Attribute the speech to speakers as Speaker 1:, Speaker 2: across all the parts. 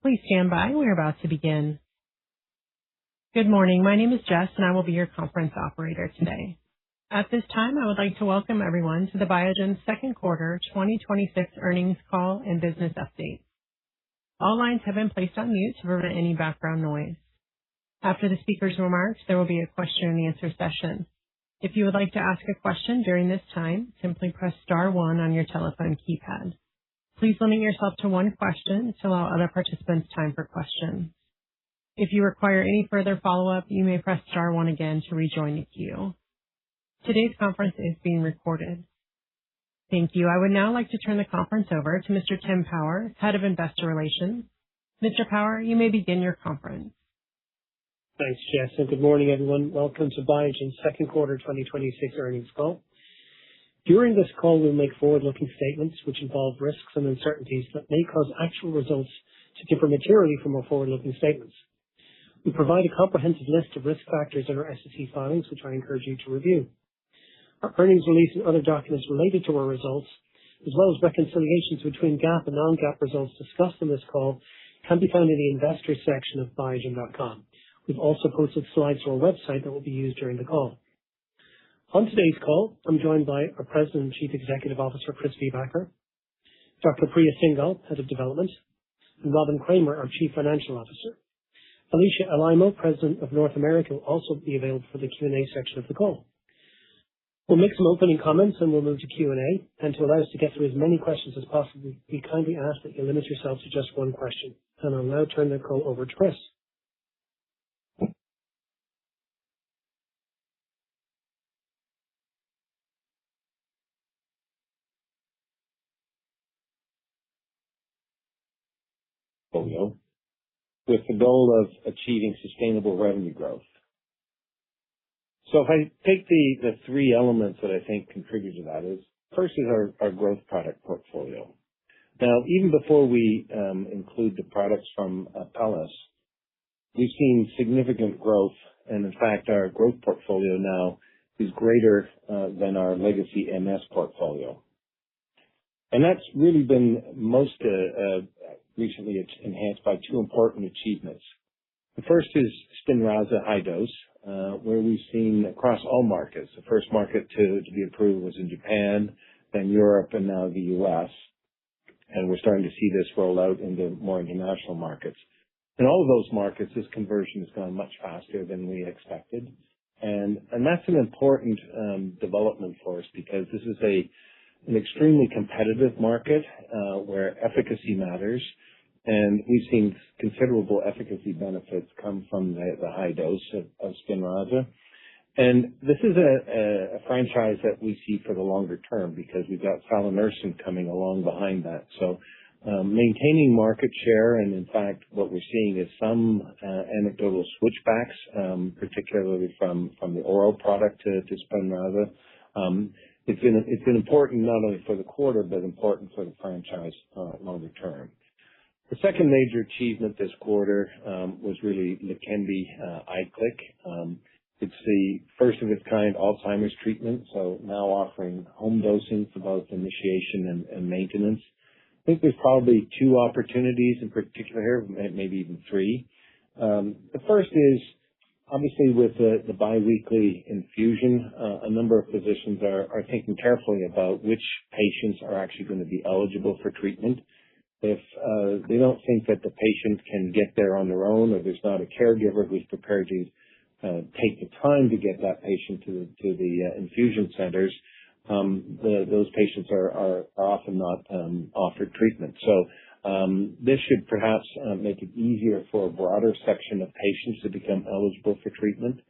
Speaker 1: Please stand by. We're about to begin. Good morning. My name is Jess, and I will be your conference operator today. At this time, I would like to welcome everyone to the Biogen second quarter 2026 earnings call and business update. All lines have been placed on mute to prevent any background noise. After the speaker's remarks, there will be a question and answer session. If you would like to ask a question during this time, simply press star one on your telephone keypad. Please limit yourself to one question to allow other participants time for questions. If you require any further follow-up, you may press star one again to rejoin the queue. Today's conference is being recorded. Thank you. I would now like to turn the conference over to Mr. Tim Power, Head of Investor Relations. Mr. Power, you may begin your conference.
Speaker 2: Thanks, Jess, and good morning, everyone. Welcome to Biogen's second quarter 2026 earnings call. During this call, we'll make forward-looking statements which involve risks and uncertainties that may cause actual results to differ materially from our forward-looking statements. We provide a comprehensive list of risk factors in our SEC filings, which I encourage you to review. Our earnings release and other documents related to our results, as well as reconciliations between GAAP and non-GAAP results discussed on this call, can be found in the investors section of biogen.com. We've also posted slides to our website that will be used during the call. On today's call, I'm joined by our President and Chief Executive Officer, Chris Viehbacher, Dr. Priya Singhal, Head of Development, and Robin Kramer, our Chief Financial Officer. Alicia Alaimo, President of North America, will also be available for the Q&A section of the call. We'll make some opening comments and we'll move to Q&A. And to allow us to get through as many questions as possible, we kindly ask that you limit yourself to just one question. And I'll now turn the call over to Chris.
Speaker 3: With the goal of achieving sustainable revenue growth. So if I take the three elements that I think contribute to that is, first is our growth product portfolio. Now, even before we include the products from Apellis, we've seen significant growth, and in fact, our growth portfolio now is greater than our legacy MS portfolio. And that's really been most recently enhanced by two important achievements. The first is Spinraza high dose, where we've seen across all markets. The first market to be approved was in Japan, then Europe, and now the US. And we're starting to see this roll out into more international markets. In all of those markets, this conversion has gone much faster than we expected. And that's an important development for us because this is an extremely competitive market where efficacy matters, and we've seen considerable efficacy benefits come from the high dose of Spinraza. And this is a franchise that we see for the longer term because we've got Salanersen coming along behind that. So maintaining market share, and in fact what we're seeing is some anecdotal switchbacks, particularly from the oral product to Spinraza. It's been important not only for the quarter, but important for the franchise longer term. The second major achievement this quarter was really Leqembi iClick. It's the first of its kind Alzheimer's treatment, so now offering home dosing for both initiation and maintenance. I think there's probably two opportunities in particular here, maybe even three. The first is, obviously, with the biweekly infusion, a number of physicians are thinking carefully about which patients are actually going to be eligible for treatment. If they don't think that the patient can get there on their own, or there's not a caregiver who's prepared to take the time to get that patient to the infusion centers, those patients are often not offered treatment. So this should perhaps make it easier for a broader section of patients to become eligible for treatment.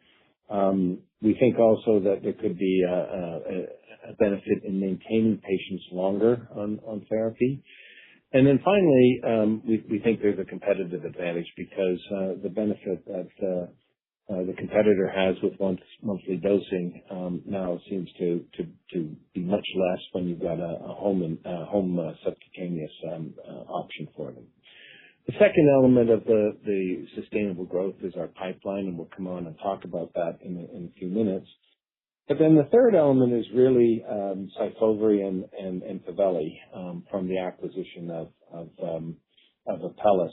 Speaker 3: We think also that there could be a benefit in maintaining patients longer on therapy. And then finally, we think there's a competitive advantage because the benefit that the competitor has with monthly dosing now seems to be much less when you've got a home subcutaneous option for them. The second element of the sustainable growth is our pipeline, and we'll come on and talk about that in a few minutes. But then the third element is really Syfovre and Empaveli from the acquisition of Apellis.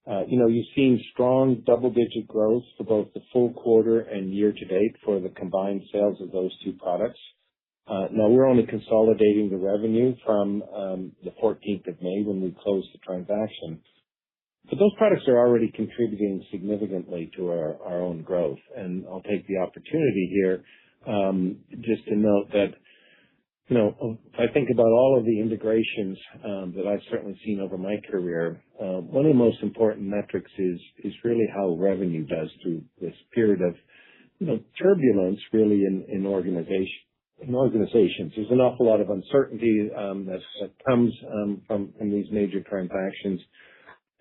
Speaker 3: You've seen strong double-digit growth for both the full quarter and year to date for the combined sales of those two products. Now, we're only consolidating the revenue from the 14th of May when we closed the transaction. But those products are already contributing significantly to our own growth. And I'll take the opportunity here just to note that, if I think about all of the integrations that I've certainly seen over my career, one of the most important metrics is really how revenue does through this period of turbulence really in organizations. There's an awful lot of uncertainty that comes from these major transactions.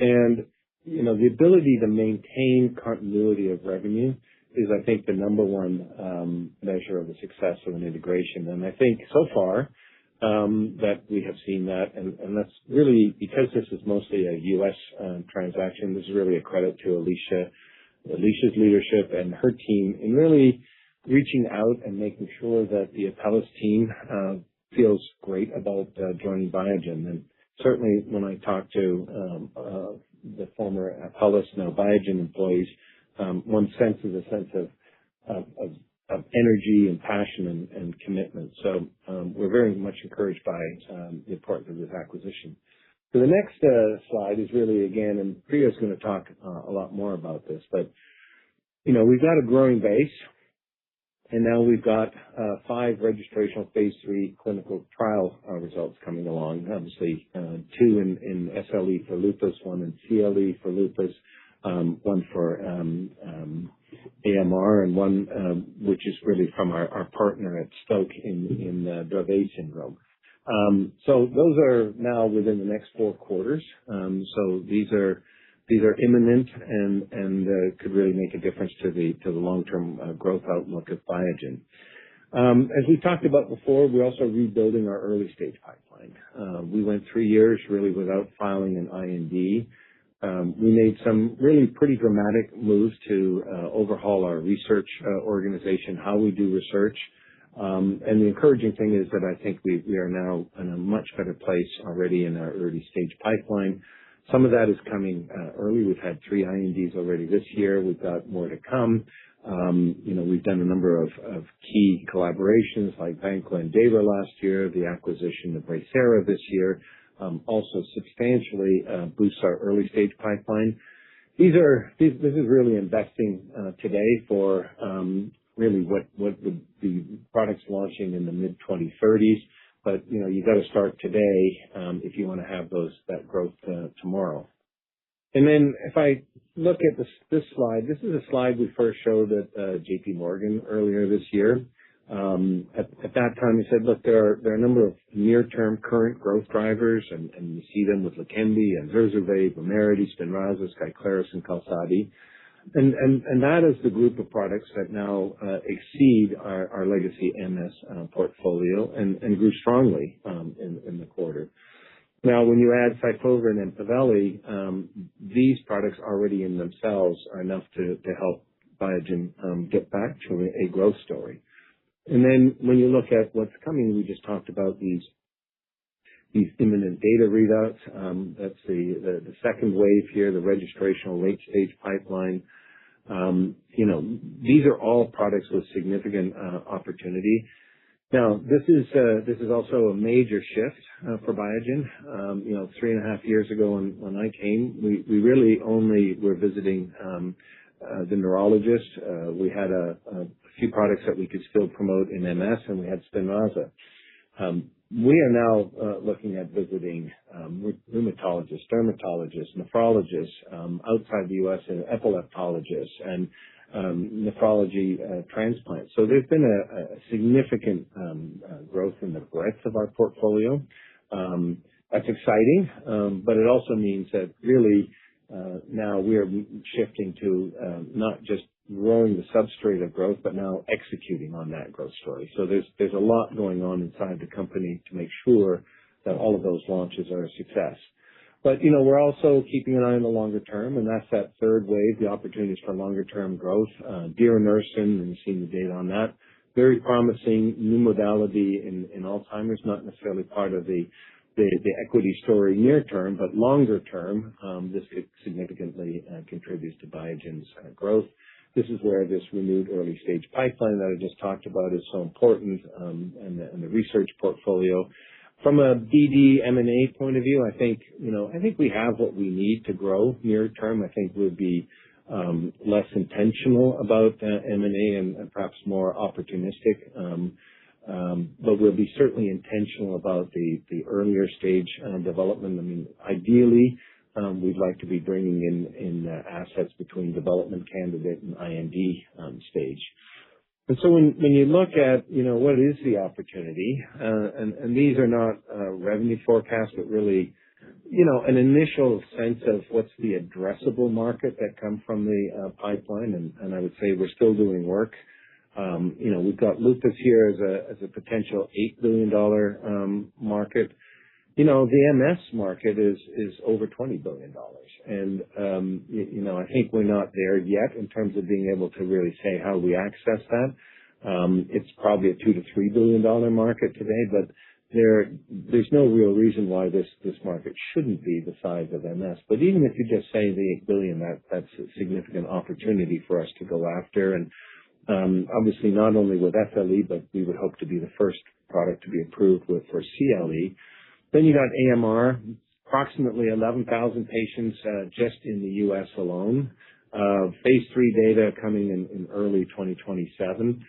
Speaker 3: And, the ability to maintain continuity of revenue is, I think, the number one measure of the success of an integration. And I think so far that we have seen that, and that's really because this is mostly a U.S. transaction. This is really a credit to Alicia's leadership and her team in really reaching out and making sure that the Apellis team feels great about joining Biogen. And certainly when I talk to the former Apellis, now Biogen employees, one senses a sense of energy and passion and commitment. So we're very much encouraged by the importance of this acquisition. So the next slide is really, again, and Priya's going to talk a lot more about this, but we've got a growing base. And now we've got 5 registrational phase 3 clinical trial results coming along. Obviously, 2 in SLE for lupus, 1 in CLE for lupus, 1 for AMR, and 1 which is really from our partner at Stoke in Dravet syndrome. So those are now within the next 4 quarters. So these are imminent and could really make a difference to the long-term growth outlook of Biogen. As we talked about before, we're also rebuilding our early-stage pipeline. We went 3 years really without filing an IND. We made some really pretty dramatic moves to overhaul our research organization, how we do research. And the encouraging thing is that I think we are now in a much better place already in our early-stage pipeline. Some of that is coming early. We've had 3 INDs already this year. We've got more to come. We've done a number of key collaborations like Vanqua and Deva last year, the acquisition of Bracera this year, also substantially boosts our early stage pipeline. This is really investing today for really what would be products launching in the mid-2030s. But, you got to start today if you want to have that growth tomorrow. And then if I look at this slide, this is a slide we first showed at JP Morgan earlier this year. At that time, we said, look, there are a number of near-term current growth drivers, and you see them with Leqembi and Zurzuvae, Vumerity, Spinraza, Sclerosis, and Qalsody. And that is the group of products that now exceed our legacy MS portfolio and grew strongly in the quarter. Now, when you add Syfovre and Empaveli, these products already in themselves are enough to help Biogen get back to a growth story. And then when you look at what's coming, we just talked about these imminent data readouts. That's the second wave here, the registrational late-stage pipeline. These are all products with significant opportunity. Now, this is also a major shift for Biogen. 3.5 years ago when I came, we really only were visiting the neurologist. We had a few products that we could still promote in MS, and we had Spinraza. We are now looking at visiting rheumatologists, dermatologists, nephrologists outside the U.S., and epileptologists and nephrology transplants. So there's been a significant growth in the breadth of our portfolio. That's exciting, but it also means that really now we are shifting to not just growing the substrate of growth, but now executing on that growth story. So there's a lot going on inside the company to make sure that all of those launches are a success. But, we're also keeping an eye on the longer term, and that's that third wave, the opportunities for longer term growth. Diranersen, and you've seen the data on that. Very promising new modality in Alzheimer's, not necessarily part of the equity story near term, but longer term, this could significantly contributes to Biogen's growth. This is where this renewed early stage pipeline that I just talked about is so important, and the research portfolio. From a BD M&A point of view, I think we have what we need to grow near term. I think we'll be less intentional about M&A and perhaps more opportunistic. But we'll be certainly intentional about the earlier stage development. I mean, ideally, we'd like to be bringing in assets between development candidate and IND stage. And so when you look at, what is the opportunity, and these are not revenue forecasts, but really, an initial sense of what's the addressable market that come from the pipeline. And I would say we're still doing work. We've got lupus here as a potential $8 billion market. The MS market is over $20 billion. And, I think we're not there yet in terms of being able to really say how we access that. It's probably a $2 to $3 billion market today, but there's no real reason why this market shouldn't be the size of MS. But even if you just say the $8 billion, that's a significant opportunity for us to go after. And obviously not only with SLE, but we would hope to be the first product to be approved for CLE. Then you got AMR, approximately 11,000 patients just in the U.S. alone. Phase 3 data coming in early 2027.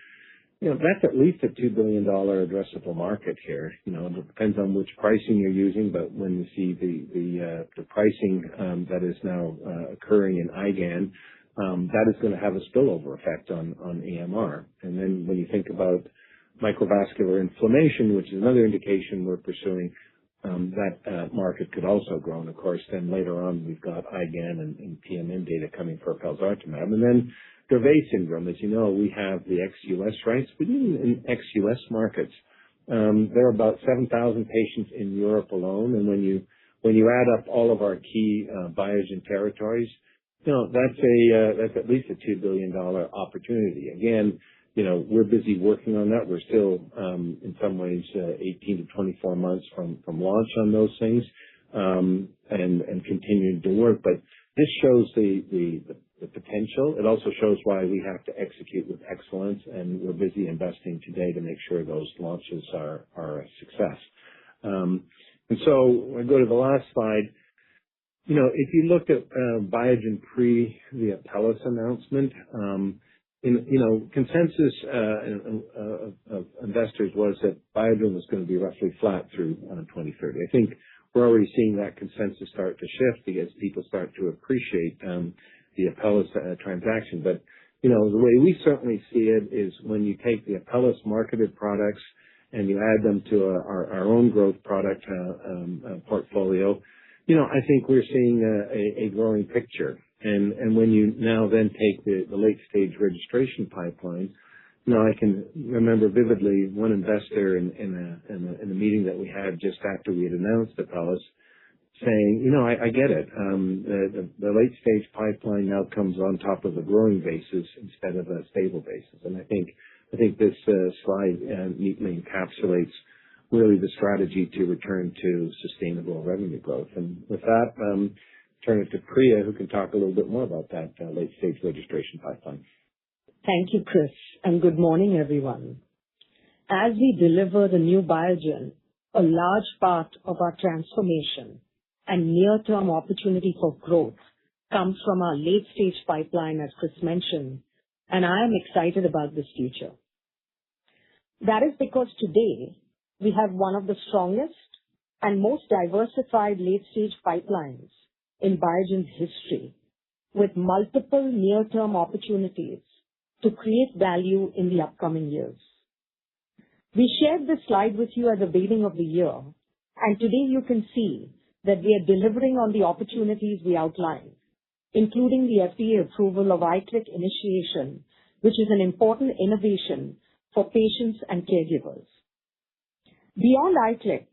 Speaker 3: That's at least a $2 billion addressable market here. It depends on which pricing you're using, but when you see the pricing that is now occurring in IgAN, that is going to have a spillover effect on AMR. And then when you think about microvascular inflammation, which is another indication we're pursuing, that market could also grow. And of course, then later on, we've got IgAN and PMN data coming for felzartamab. And then Dravet syndrome, as you know, we have the ex-US rights, but even in ex-US markets, there are about 7,000 patients in Europe alone. And when you add up all of our key Biogen territories, that's at least a $2 billion opportunity. Again, we're busy working on that. We're still, in some ways, 18 to 24 months from launch on those things, and continuing to work. But this shows the potential. It also shows why we have to execute with excellence, and we're busy investing today to make sure those launches are a success. And so I go to the last slide. If you looked at Biogen pre the Apellis announcement, consensus of investors was that Biogen was going to be roughly flat through 2030. I think we're already seeing that consensus start to shift because people start to appreciate the Apellis transaction. But the way we certainly see it is when you take the Apellis marketed products and you add them to our own growth product portfolio, I think we're seeing a growing picture. And when you now then take the late stage registration pipeline, I can remember vividly one investor in a meeting that we had just after we had announced Apellis saying, I get it. The late stage pipeline now comes on top of a growing basis instead of a stable basis. And I think this slide neatly encapsulates really the strategy to return to sustainable revenue growth. And with that, turn it to Priya, who can talk a little bit more about that late-stage registration pipeline.
Speaker 4: Thank you, Chris, and good morning, everyone. As we deliver the new Biogen, a large part of our transformation and near-term opportunity for growth comes from our late-stage pipeline, as Chris mentioned, and I am excited about this future. That is because today we have one of the strongest and most diversified late-stage pipelines in Biogen's history, with multiple near-term opportunities to create value in the upcoming years. We shared this slide with you at the beginning of the year, and today you can see that we are delivering on the opportunities we outlined, including the FDA approval of ICLIC initiation, which is an important innovation for patients and caregivers. Beyond ICLIC,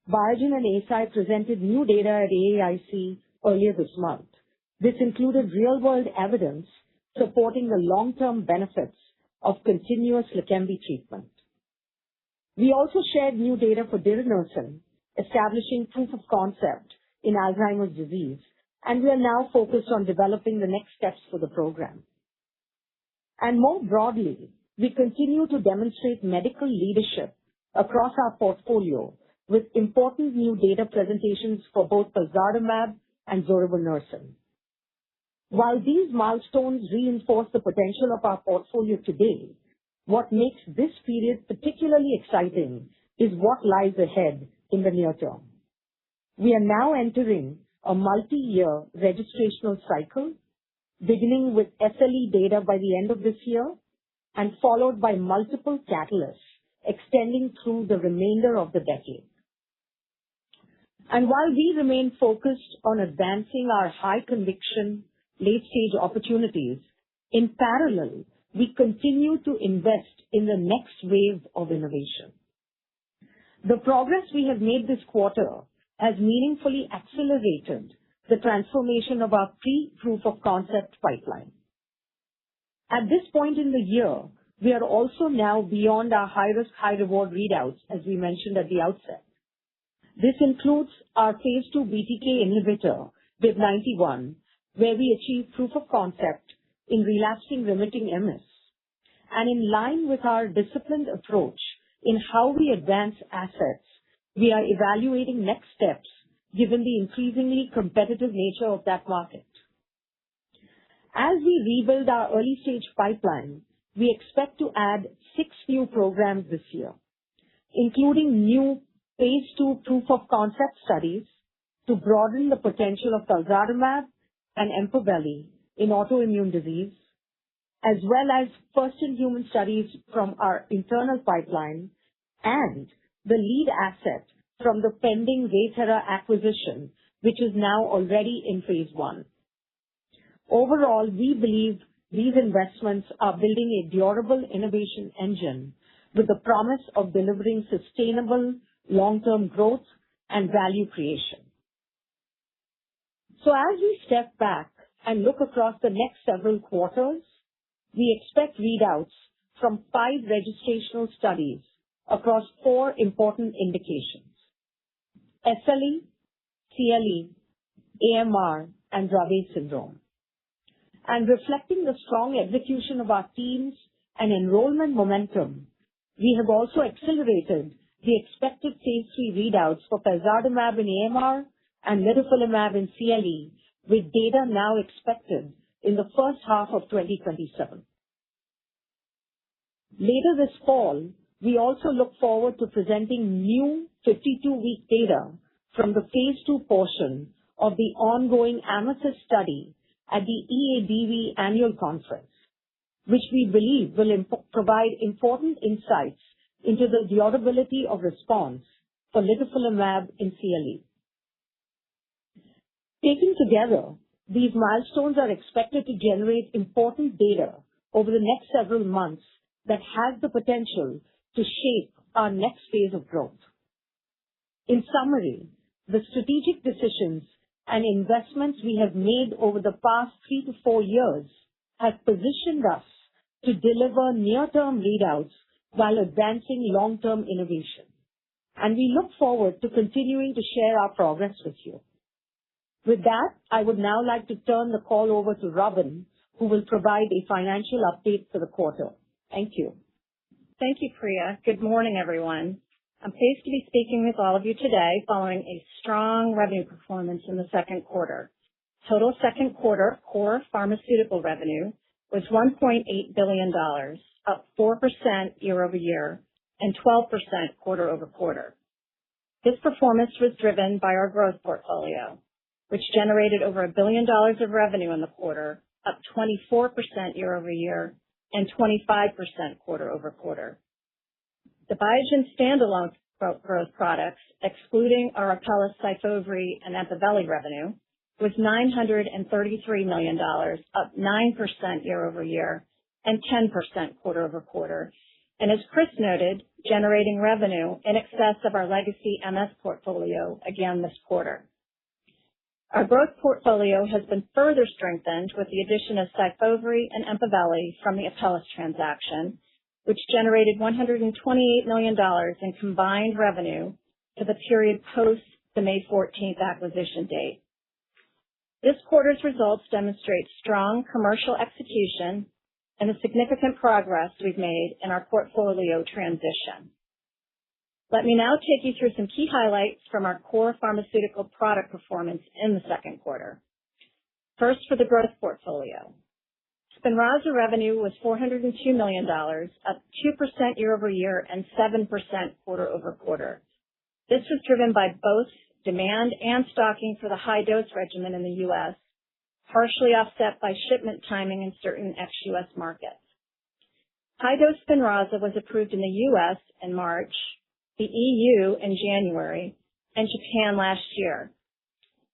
Speaker 4: Biogen and Eisai presented new data at AAIC earlier this month. This included real-world evidence supporting the long-term benefits of continuous Leqembi treatment. We also shared new data for diranersen, establishing proof of concept in Alzheimer's disease, and we are now focused on developing the next steps for the program. And more broadly, we continue to demonstrate medical leadership across our portfolio with important new data presentations for both felzartamab and zorevunersen. While these milestones reinforce the potential of our portfolio today, what makes this period particularly exciting is what lies ahead in the near term. We are now entering a multi-year registrational cycle, beginning with SLE data by the end of this year and followed by multiple catalysts extending through the remainder of the decade. And while we remain focused on advancing our high conviction late-stage opportunities, in parallel, we continue to invest in the next wave of innovation. The progress we have made this quarter has meaningfully accelerated the transformation of our pre-proof of concept pipeline. At this point in the year, we are also now beyond our high-risk, high-reward readouts, as we mentioned at the outset. This includes our phase 2 BTK inhibitor, BIIB091, where we achieved proof of concept in relapsing remitting MS. And in line with our disciplined approach in how we advance assets, we are evaluating next steps given the increasingly competitive nature of that market. As we rebuild our early-stage pipeline, we expect to add 6 new programs this year, including new phase 2 proof of concept studies to broaden the potential of felzartamab and Empaveli in autoimmune disease, as well as first-in-human studies from our internal pipeline and the lead asset from the pending Raythera acquisition, which is now already in phase 1. Overall, we believe these investments are building a durable innovation engine with the promise of delivering sustainable long-term growth and value creation. So as we step back and look across the next several quarters, we expect readouts from 5 registrational studies across 4 important indications: SLE, CLE, AMR, and Dravet syndrome. And reflecting the strong execution of our teams and enrollment momentum, we have also accelerated the expected phase 3 readouts for felzartamab in AMR and litifilimab in CLE, with data now expected in the first half of 2027. Later this fall, we also look forward to presenting new 52-week data from the phase 2 portion of the ongoing Amethyst study at the EADV annual conference, which we believe will provide important insights into the durability of response for litifilimab in CLE. Taken together, these milestones are expected to generate important data over the next several months that has the potential to shape our next phase of growth. In summary, the strategic decisions and investments we have made over the past 3 to 4 years have positioned us to deliver near-term readouts while advancing long-term innovation. And we look forward to continuing to share our progress with you. With that, I would now like to turn the call over to Robin, who will provide a financial update for the quarter. Thank you.
Speaker 5: Thank you, Priya. Good morning, everyone. I'm pleased to be speaking with all of you today following a strong revenue performance in the second quarter. Total second quarter core pharmaceutical revenue was $1.8 billion, up 4% year over year and 12% quarter over quarter. This performance was driven by our growth portfolio, which generated over $1 billion of revenue in the quarter, up 24% year over year and 25% quarter over quarter. The Biogen standalone growth products, excluding our Apellis, Syfovre, and Empaveli revenue, was $933 million, up 9% year over year and 10% quarter over quarter. And as Chris noted, generating revenue in excess of our legacy MS portfolio again this quarter. Our growth portfolio has been further strengthened with the addition of Syfovre and Empaveli from the Apellis transaction, which generated $128 million in combined revenue for the period post the May 14th acquisition date. This quarter's results demonstrate strong commercial execution and the significant progress we've made in our portfolio transition. Let me now take you through some key highlights from our core pharmaceutical product performance in the second quarter. First, for the growth portfolio. Spinraza revenue was $402 million, up 2% year-over-year and 7% quarter-over-quarter. This was driven by both demand and stocking for the high-dose regimen in the U.S., partially offset by shipment timing in certain ex-U.S. markets. High-dose Spinraza was approved in the U.S. in March, the EU in January, and Japan last year.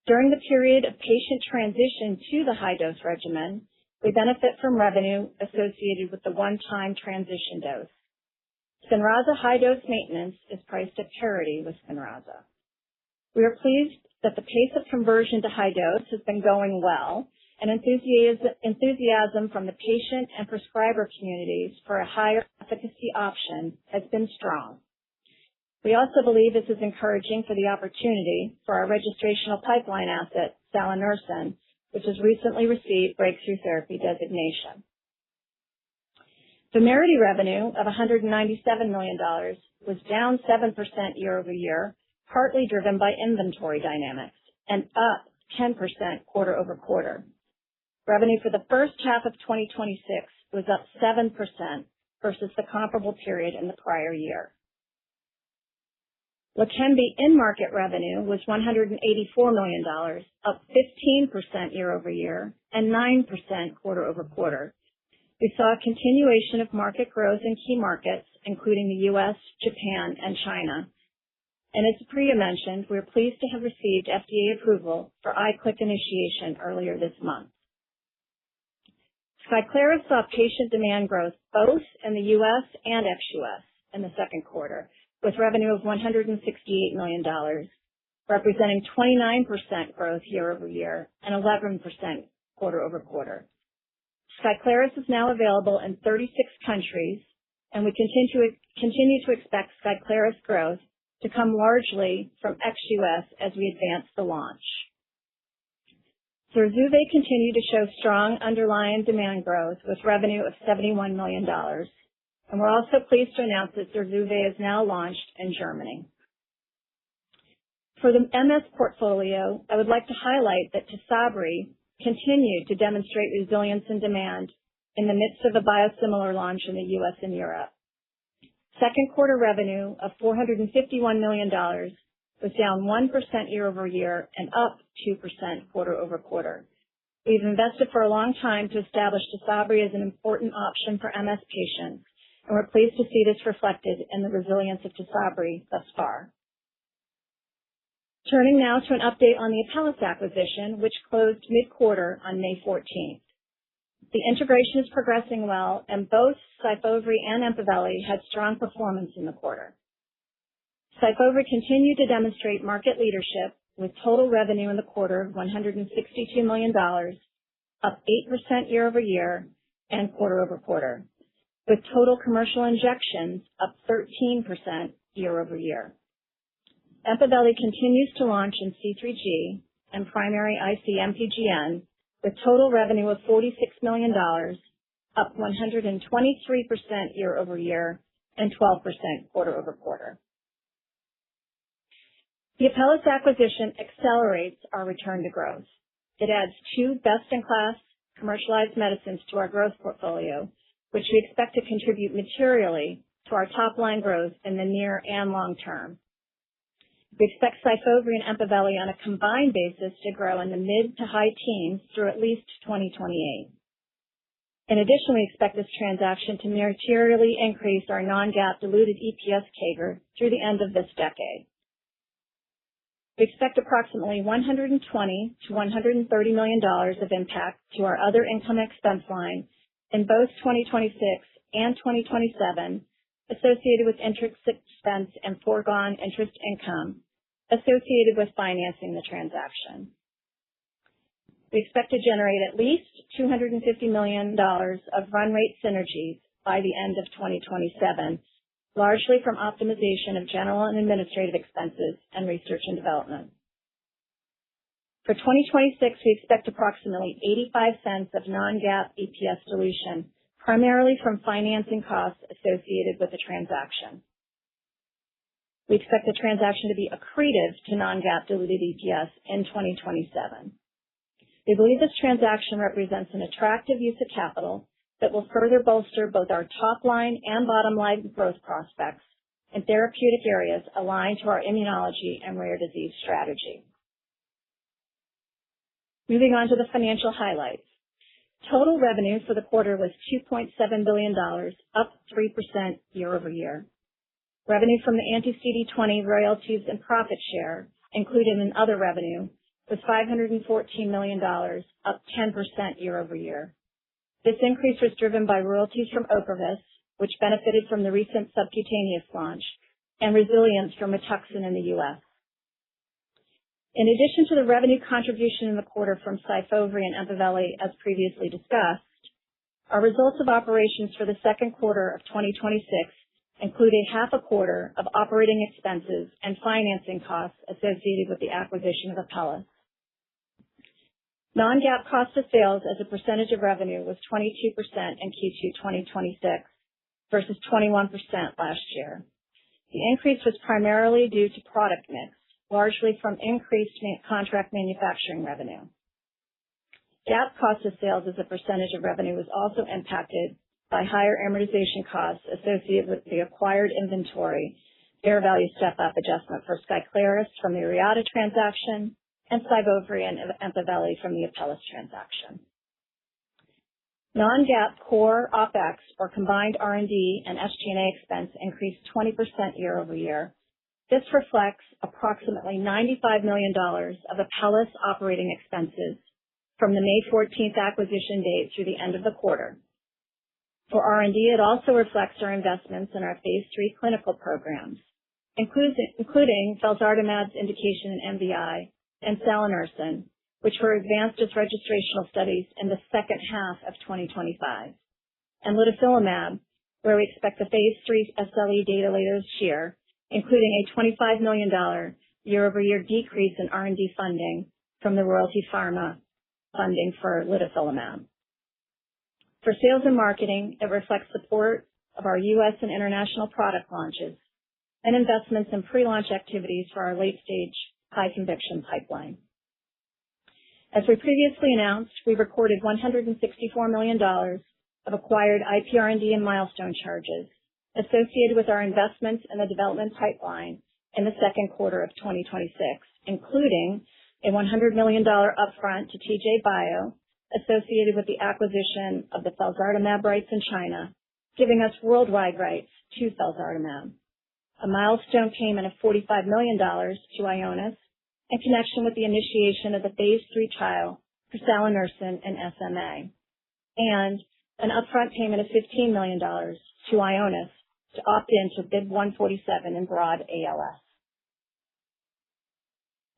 Speaker 5: During the period of patient transition to the high-dose regimen, we benefit from revenue associated with the one-time transition dose. Spinraza high-dose maintenance is priced at parity with Spinraza. We are pleased that the pace of conversion to high-dose has been going well, and enthusiasm from the patient and prescriber communities for a higher efficacy option has been strong. We also believe this is encouraging for the opportunity for our registrational pipeline asset, salanersen, which has recently received breakthrough therapy designation. Vumerity revenue of $197 million was down 7% year-over-year, partly driven by inventory dynamics, and up 10% quarter-over-quarter. Revenue for the first half of 2026 was up 7% versus the comparable period in the prior year. Leqembi in-market revenue was $184 million, up 15% year-over-year and 9% quarter-over-quarter. We saw a continuation of market growth in key markets, including the U.S., Japan, and China. And as Priya mentioned, we're pleased to have received FDA approval for iClick initiation earlier this month. Skyclarys saw patient demand growth both in the U.S. and ex-U.S. in the second quarter, with revenue of $168 million, representing 29% growth year-over-year and 11% quarter-over-quarter. Skyclarys is now available in 36 countries, and we continue to expect Skyclarys growth to come largely from ex-U.S. as we advance the launch. Zurzuvae continued to show strong underlying demand growth with revenue of $71 million. And we're also pleased to announce that Zurzuvae is now launched in Germany. For the MS portfolio, I would like to highlight that Tysabri continued to demonstrate resilience and demand in the midst of a biosimilar launch in the U.S. and Europe. Second quarter revenue of $451 million was down 1% year-over-year and up 2% quarter-over-quarter. We've invested for a long time to establish Tysabri as an important option for MS patients, and we're pleased to see this reflected in the resilience of Tysabri thus far. Turning now to an update on the Apellis acquisition, which closed mid-quarter on May 14th. The integration is progressing well, and both Syfovre and Empaveli had strong performance in the quarter. Syfovre continued to demonstrate market leadership with total revenue in the quarter of $162 million, up 8% year-over-year and quarter-over-quarter, with total commercial injections up 13% year-over-year. Empaveli continues to launch in C3G and primary IC-MPGN with total revenue of $46 million, up 123% year-over-year and 12% quarter-over-quarter. The Apellis acquisition accelerates our return to growth. It adds 2 best-in-class commercialized medicines to our growth portfolio, which we expect to contribute materially to our top-line growth in the near and long term. We expect Syfovre and Empaveli on a combined basis to grow in the mid to high teens through at least 2028. In addition, we expect this transaction to materially increase our non-GAAP diluted EPS CAGR through the end of this decade. We expect approximately $120 to $130 million of impact to our other income expense line in both 2026 and 2027, associated with interest expense and foregone interest income associated with financing the transaction. We expect to generate at least $250 million of run rate synergies by the end of 2027, largely from optimization of general and administrative expenses and research and development. For 2026, we expect approximately 85 cents of non-GAAP EPS dilution, primarily from financing costs associated with the transaction. We expect the transaction to be accretive to non-GAAP diluted EPS in 2027. We believe this transaction represents an attractive use of capital that will further bolster both our top line and bottom line growth prospects in therapeutic areas aligned to our immunology and rare disease strategy. Moving on to the financial highlights. Total revenue for the quarter was $2.7 billion, up 3% year over year. Revenue from the anti-CD20 royalties and profit share, included in other revenue, was $514 million, up 10% year over year. This increase was driven by royalties from Ocrevus, which benefited from the recent subcutaneous launch, and resilience from Rituxan in the U.S. In addition to the revenue contribution in the quarter from Syfovre and Empaveli, as previously discussed, our results of operations for the second quarter of 2026 include a half a quarter of operating expenses and financing costs associated with the acquisition of Apellis. Non-GAAP cost of sales as a percentage of revenue was 22% in Q2 2026 versus 21% last year. The increase was primarily due to product mix, largely from increased contract manufacturing revenue. GAAP cost of sales as a percentage of revenue was also impacted by higher amortization costs associated with the acquired inventory fair value step-up adjustment for Sclerosis from the Reata transaction and Syfovre and Empaveli from the Apellis transaction. Non-GAAP core OpEx, or combined R&D and SG&A expense, increased 20% year over year. This reflects approximately $95 million of Apellis operating expenses from the May 14th acquisition date through the end of the quarter. For R&D, it also reflects our investments in our phase 3 clinical programs, including felzartamab's indication in MVI and salanersen, which were advanced as registrational studies in the second half of 2025, and litifilimab, where we expect the phase 3 SLE data later this year, including a $25 million year-over-year decrease in R&D funding from the Royalty Pharma funding for litifilimab. For sales and marketing, it reflects support of our U.S. and international product launches and investments in pre-launch activities for our late-stage high-conviction pipeline. As we previously announced, we recorded $164 million of acquired IPR&D and milestone charges associated with our investments in the development pipeline in the second quarter of 2026, including a $100 million upfront to TJ Bio associated with the acquisition of the felzartamab rights in China, giving us worldwide rights to felzartamab, a milestone payment of $45 million to Ionis in connection with the initiation of the phase 3 trial for salanersen and SMA, and an upfront payment of $15 million to Ionis to opt into BID147 in broad ALS.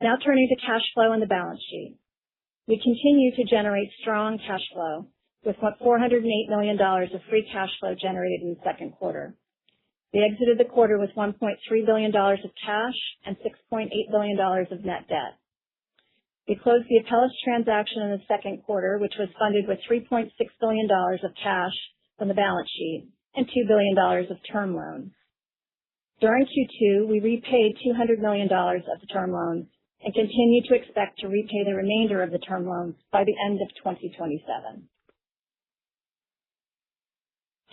Speaker 5: Now turning to cash flow and the balance sheet. We continue to generate strong cash flow with $408 million of free cash flow generated in the second quarter. We exited the quarter with $1.3 billion of cash and $6.8 billion of net debt. We closed the Apellis transaction in the second quarter, which was funded with $3.6 billion of cash from the balance sheet and $2 billion of term loans. During Q2, we repaid $200 million of the term loans and continue to expect to repay the remainder of the term loans by the end of 2027.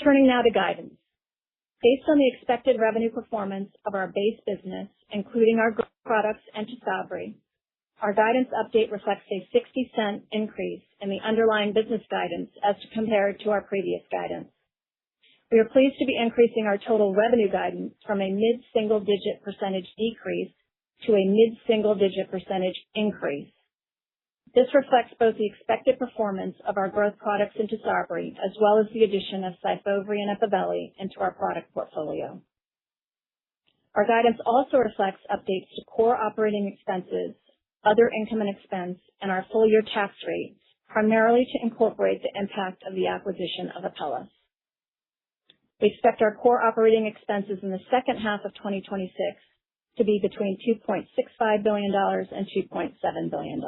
Speaker 5: Turning now to guidance. Based on the expected revenue performance of our base business, including our growth products and Tysabri, our guidance update reflects a 60-cent increase in the underlying business guidance as compared to our previous guidance. We are pleased to be increasing our total revenue guidance from a mid-single-digit percentage decrease to a mid-single-digit percentage increase. This reflects both the expected performance of our growth products in Tysabri as well as the addition of Syfovre and Empaveli into our product portfolio. Our guidance also reflects updates to core operating expenses, other income and expense, and our full-year tax rate, primarily to incorporate the impact of the acquisition of Apellis. We expect our core operating expenses in the second half of 2026 to be between $2.65 billion and $2.7 billion.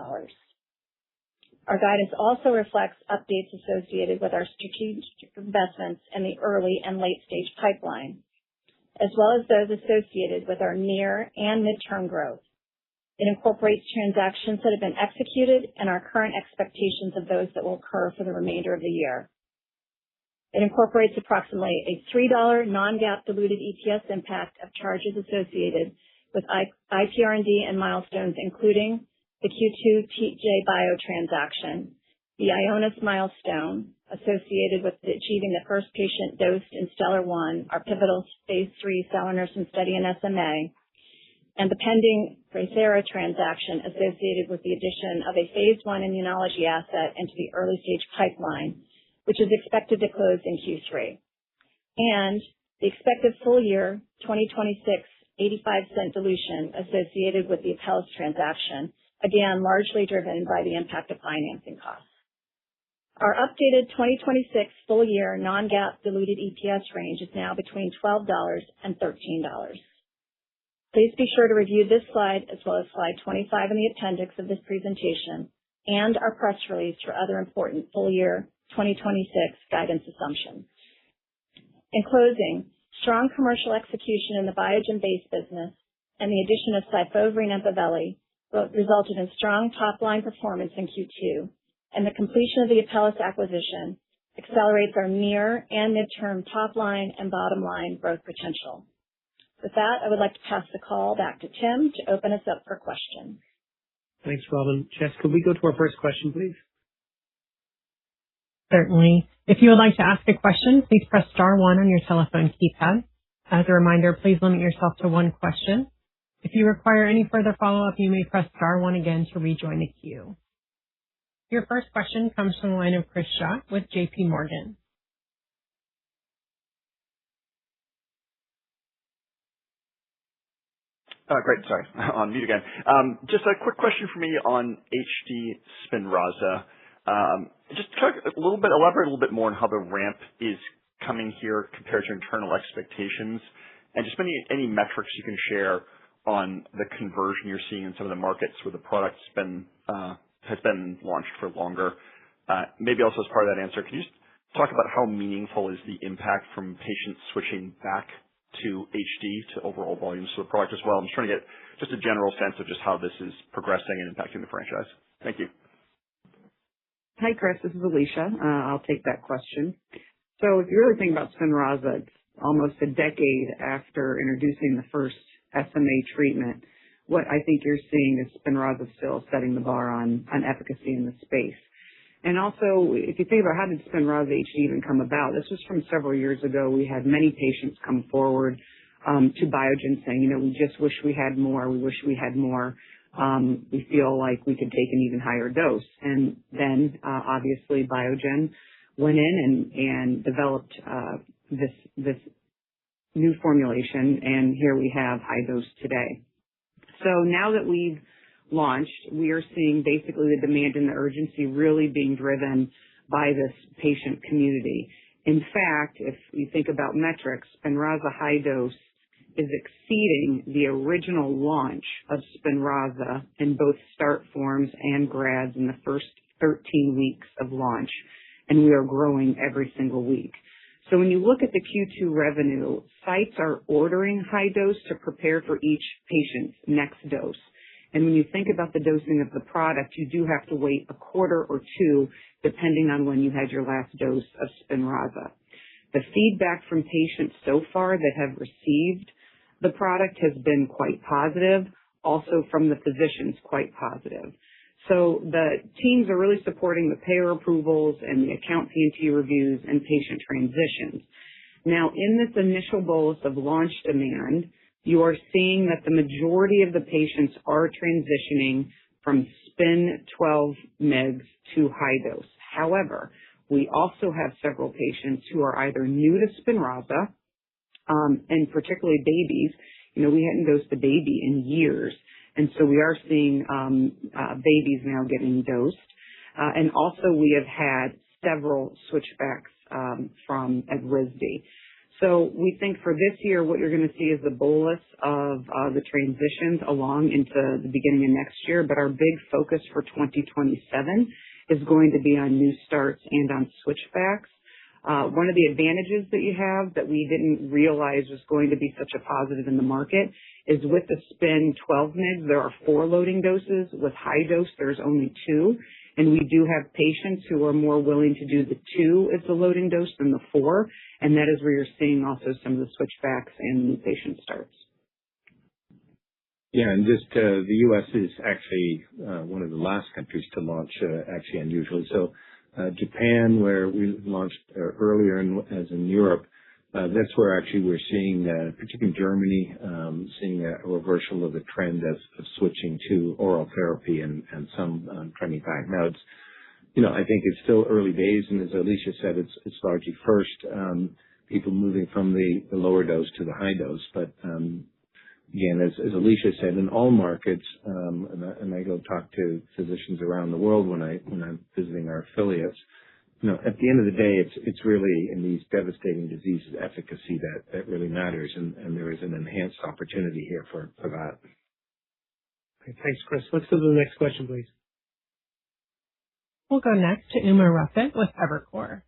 Speaker 5: Our guidance also reflects updates associated with our strategic investments in the early and late-stage pipeline, as well as those associated with our near and midterm growth. It incorporates transactions that have been executed and our current expectations of those that will occur for the remainder of the year. It incorporates approximately a $3 non-GAAP diluted EPS impact of charges associated with IPR&D and milestones, including the Q2 TJ Bio transaction, the Ionis milestone associated with achieving the first patient dosed in STELLAR-1, our pivotal phase 3 salanersen study in SMA, and the pending Bracera transaction associated with the addition of a phase 1 immunology asset into the early stage pipeline, which is expected to close in Q3. And the expected full year 2026 85-cent dilution associated with the Apellis transaction, again, largely driven by the impact of financing costs. Our updated 2026 full year non-GAAP diluted EPS range is now between $12 and $13. Please be sure to review this slide as well as slide 25 in the appendix of this presentation and our press release for other important full year 2026 guidance assumptions. In closing, strong commercial execution in the Biogen base business and the addition of Syfovre and Empaveli resulted in strong top-line performance in Q2, and the completion of the Apellis acquisition accelerates our near and midterm top-line and bottom-line growth potential. With that, I would like to pass the call back to Tim to open us up for questions.
Speaker 2: Thanks, Robin. Jess, could we go to our first question, please?
Speaker 1: Certainly. If you would like to ask a question, please press star 1 on your telephone keypad. As a reminder, please limit yourself to one question. If you require any further follow-up, you may press star 1 again to rejoin the queue. Your first question comes from the line of Chris Schott with J.P. Morgan.
Speaker 6: Great. Sorry. On mute again. Just a quick question for me on HD Spinraza. Just elaborate a little bit more on how the ramp is coming here compared to internal expectations, and just any metrics you can share on the conversion you're seeing in some of the markets where the product's has been launched for longer. Maybe also as part of that answer, can you just talk about how meaningful is the impact from patients switching back to HD to overall volumes of the product as well? I'm just trying to get just a general sense of just how this is progressing and impacting the franchise. Thank you.
Speaker 7: Hi, Chris. This is Alicia. I'll take that question. So if you really think about Spinraza, it's almost a decade after introducing the first SMA treatment. What I think you're seeing is Spinraza still setting the bar on efficacy in the space. And also, if you think about how did Spinraza HD even come about, this was from several years ago. We had many patients come forward to Biogen saying, we just wish we had more. We wish we had more. We feel like we could take an even higher dose. And then, obviously, Biogen went in and developed this new formulation, and here we have high dose today. So now that we've launched, we are seeing basically the demand and the urgency really being driven by this patient community. In fact, if you think about metrics, Spinraza high dose is exceeding the original launch of Spinraza in both start forms and grads in the first 13 weeks of launch, and we are growing every single week. So when you look at the Q2 revenue, sites are ordering high dose to prepare for each patient's next dose. And when you think about the dosing of the product, you do have to wait a quarter or two, depending on when you had your last dose of Spinraza. The feedback from patients so far that have received the product has been quite positive, also from the physicians quite positive. So the teams are really supporting the payer approvals and the account P&T reviews and patient transitions. Now, in this initial bolus of launch demand, you are seeing that the majority of the patients are transitioning from Spin 12 mg to high dose. However, we also have several patients who are either new to Spinraza, and particularly babies. We hadn't dosed a baby in years. And so we are seeing babies now getting dosed. And also we have had several switchbacks from Evrysdi. So we think for this year, what you're going to see is the bolus of the transitions along into the beginning of next year. But our big focus for 2027 is going to be on new starts and on switchbacks. One of the advantages that you have that we didn't realize was going to be such a positive in the market is with the Spin 12 mg, there are 4 loading doses. With high dose, there's only 2. And we do have patients who are more willing to do the 2 as the loading dose than the 4. And that is where you're seeing also some of the switchbacks and new patient starts.
Speaker 3: Yeah, and just the U.S. is actually one of the last countries to launch, actually unusually. So Japan, where we launched earlier as in Europe, that's where actually we're seeing, particularly in Germany, seeing a reversal of the trend of switching to oral therapy and some trending back. Now it's, I think it's still early days, and as Alicia said, it's largely first people moving from the lower dose to the high dose. But again, as Alicia said, in all markets, and I go talk to physicians around the world when I'm visiting our affiliates, at the end of the day, it's really in these devastating diseases efficacy that really matters, and there is an enhanced opportunity here for that.
Speaker 2: Okay, thanks, Chris. Let's go to the next question, please.
Speaker 1: We'll go next to Umer Raffat with Evercore.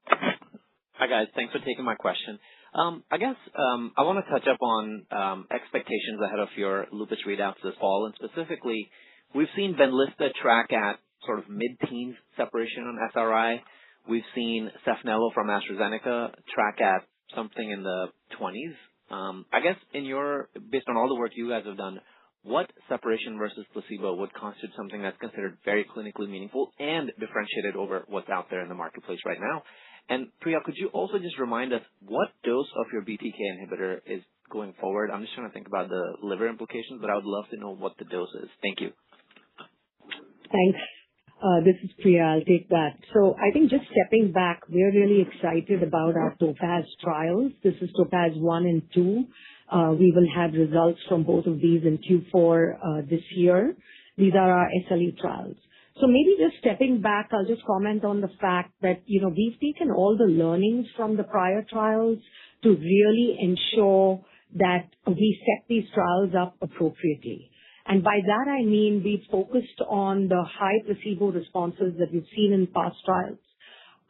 Speaker 8: Hi, guys. Thanks for taking my question. I guess I want to touch up on expectations ahead of your lupus readouts this fall, and specifically, we've seen Benlysta track at sort of mid-teens separation on SRI. We've seen Sefnello from AstraZeneca track at something in the 20s. I guess based on all the work you guys have done, what separation versus placebo would constitute something that's considered very clinically meaningful and differentiated over what's out there in the marketplace right now? And Priya, could you also just remind us what dose of your BTK inhibitor is going forward? I'm just trying to think about the liver implications, but I would love to know what the dose is. Thank you.
Speaker 4: Thanks. This is Priya. I'll take that. So I think just stepping back, we're really excited about our Topaz trials. This is Topaz 1 and 2. We will have results from both of these in Q4 this year. These are our SLE trials. So maybe just stepping back, I'll just comment on the fact that, we've taken all the learnings from the prior trials to really ensure that we set these trials up appropriately. And by that, I mean we focused on the high placebo responses that we've seen in past trials.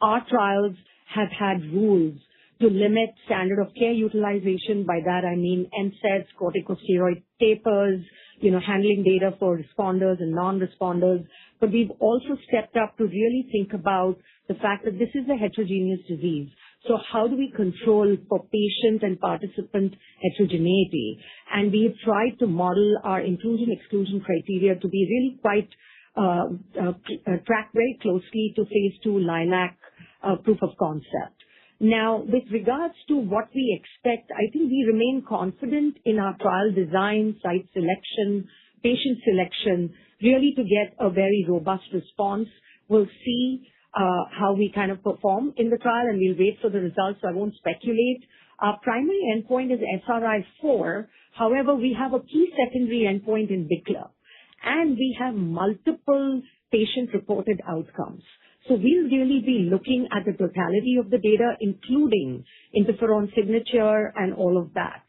Speaker 4: Our trials have had rules to limit standard of care utilization. By that, I mean NSAIDs, corticosteroid tapers, handling data for responders and non-responders. But we've also stepped up to really think about the fact that this is a heterogeneous disease. So how do we control for patient and participant heterogeneity? And we've tried to model our inclusion-exclusion criteria to be really quite tracked very closely to phase 2 LILAC proof of concept. Now, with regards to what we expect, I think we remain confident in our trial design, site selection, patient selection, really to get a very robust response. We'll see how we kind of perform in the trial, and we'll wait for the results, so I won't speculate. Our primary endpoint is SRI-4. However, we have a key secondary endpoint in BICLA, and we have multiple patient-reported outcomes. So we'll really be looking at the totality of the data, including interferon signature and all of that.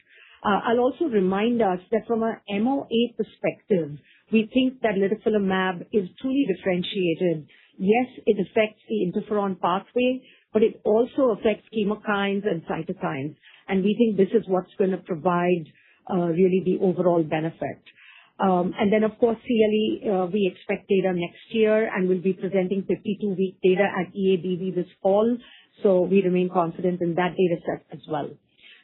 Speaker 4: I'll also remind us that from an MOA perspective, we think that litifilimab is truly differentiated. Yes, it affects the interferon pathway, but it also affects chemokines and cytokines. And we think this is what's going to provide really the overall benefit. And then, of course, CLE, we expect data next year, and we'll be presenting 52-week data at EADV this fall. So we remain confident in that data set as well.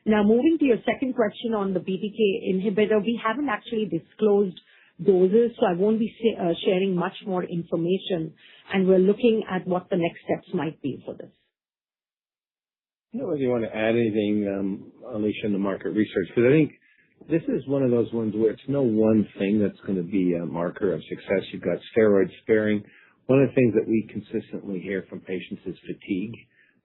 Speaker 4: Now, moving to your second question on the BTK inhibitor, we haven't actually disclosed doses, so I won't be sharing much more information, and we're looking at what the next steps might be for this.
Speaker 3: I don't know whether you want to add anything, Alicia, in the market research, because I think this is one of those ones where it's no one thing that's going to be a marker of success. You've got steroid sparing. One of the things that we consistently hear from patients is fatigue,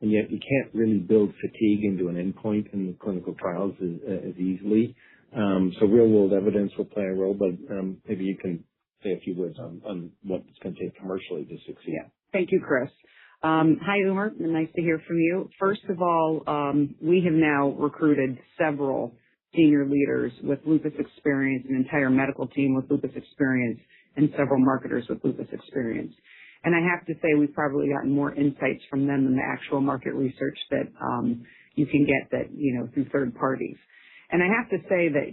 Speaker 3: and yet you can't really build fatigue into an endpoint in the clinical trials as easily. So real-world evidence will play a role, but maybe you can say a few words on what it's going to take commercially to succeed.
Speaker 7: Yeah. Thank you, Chris. Hi, Umar. Nice to hear from you. First of all, we have now recruited several senior leaders with lupus experience, an entire medical team with lupus experience, and several marketers with lupus experience. And I have to say we've probably gotten more insights from them than the actual market research that you can get through third parties. And I have to say that,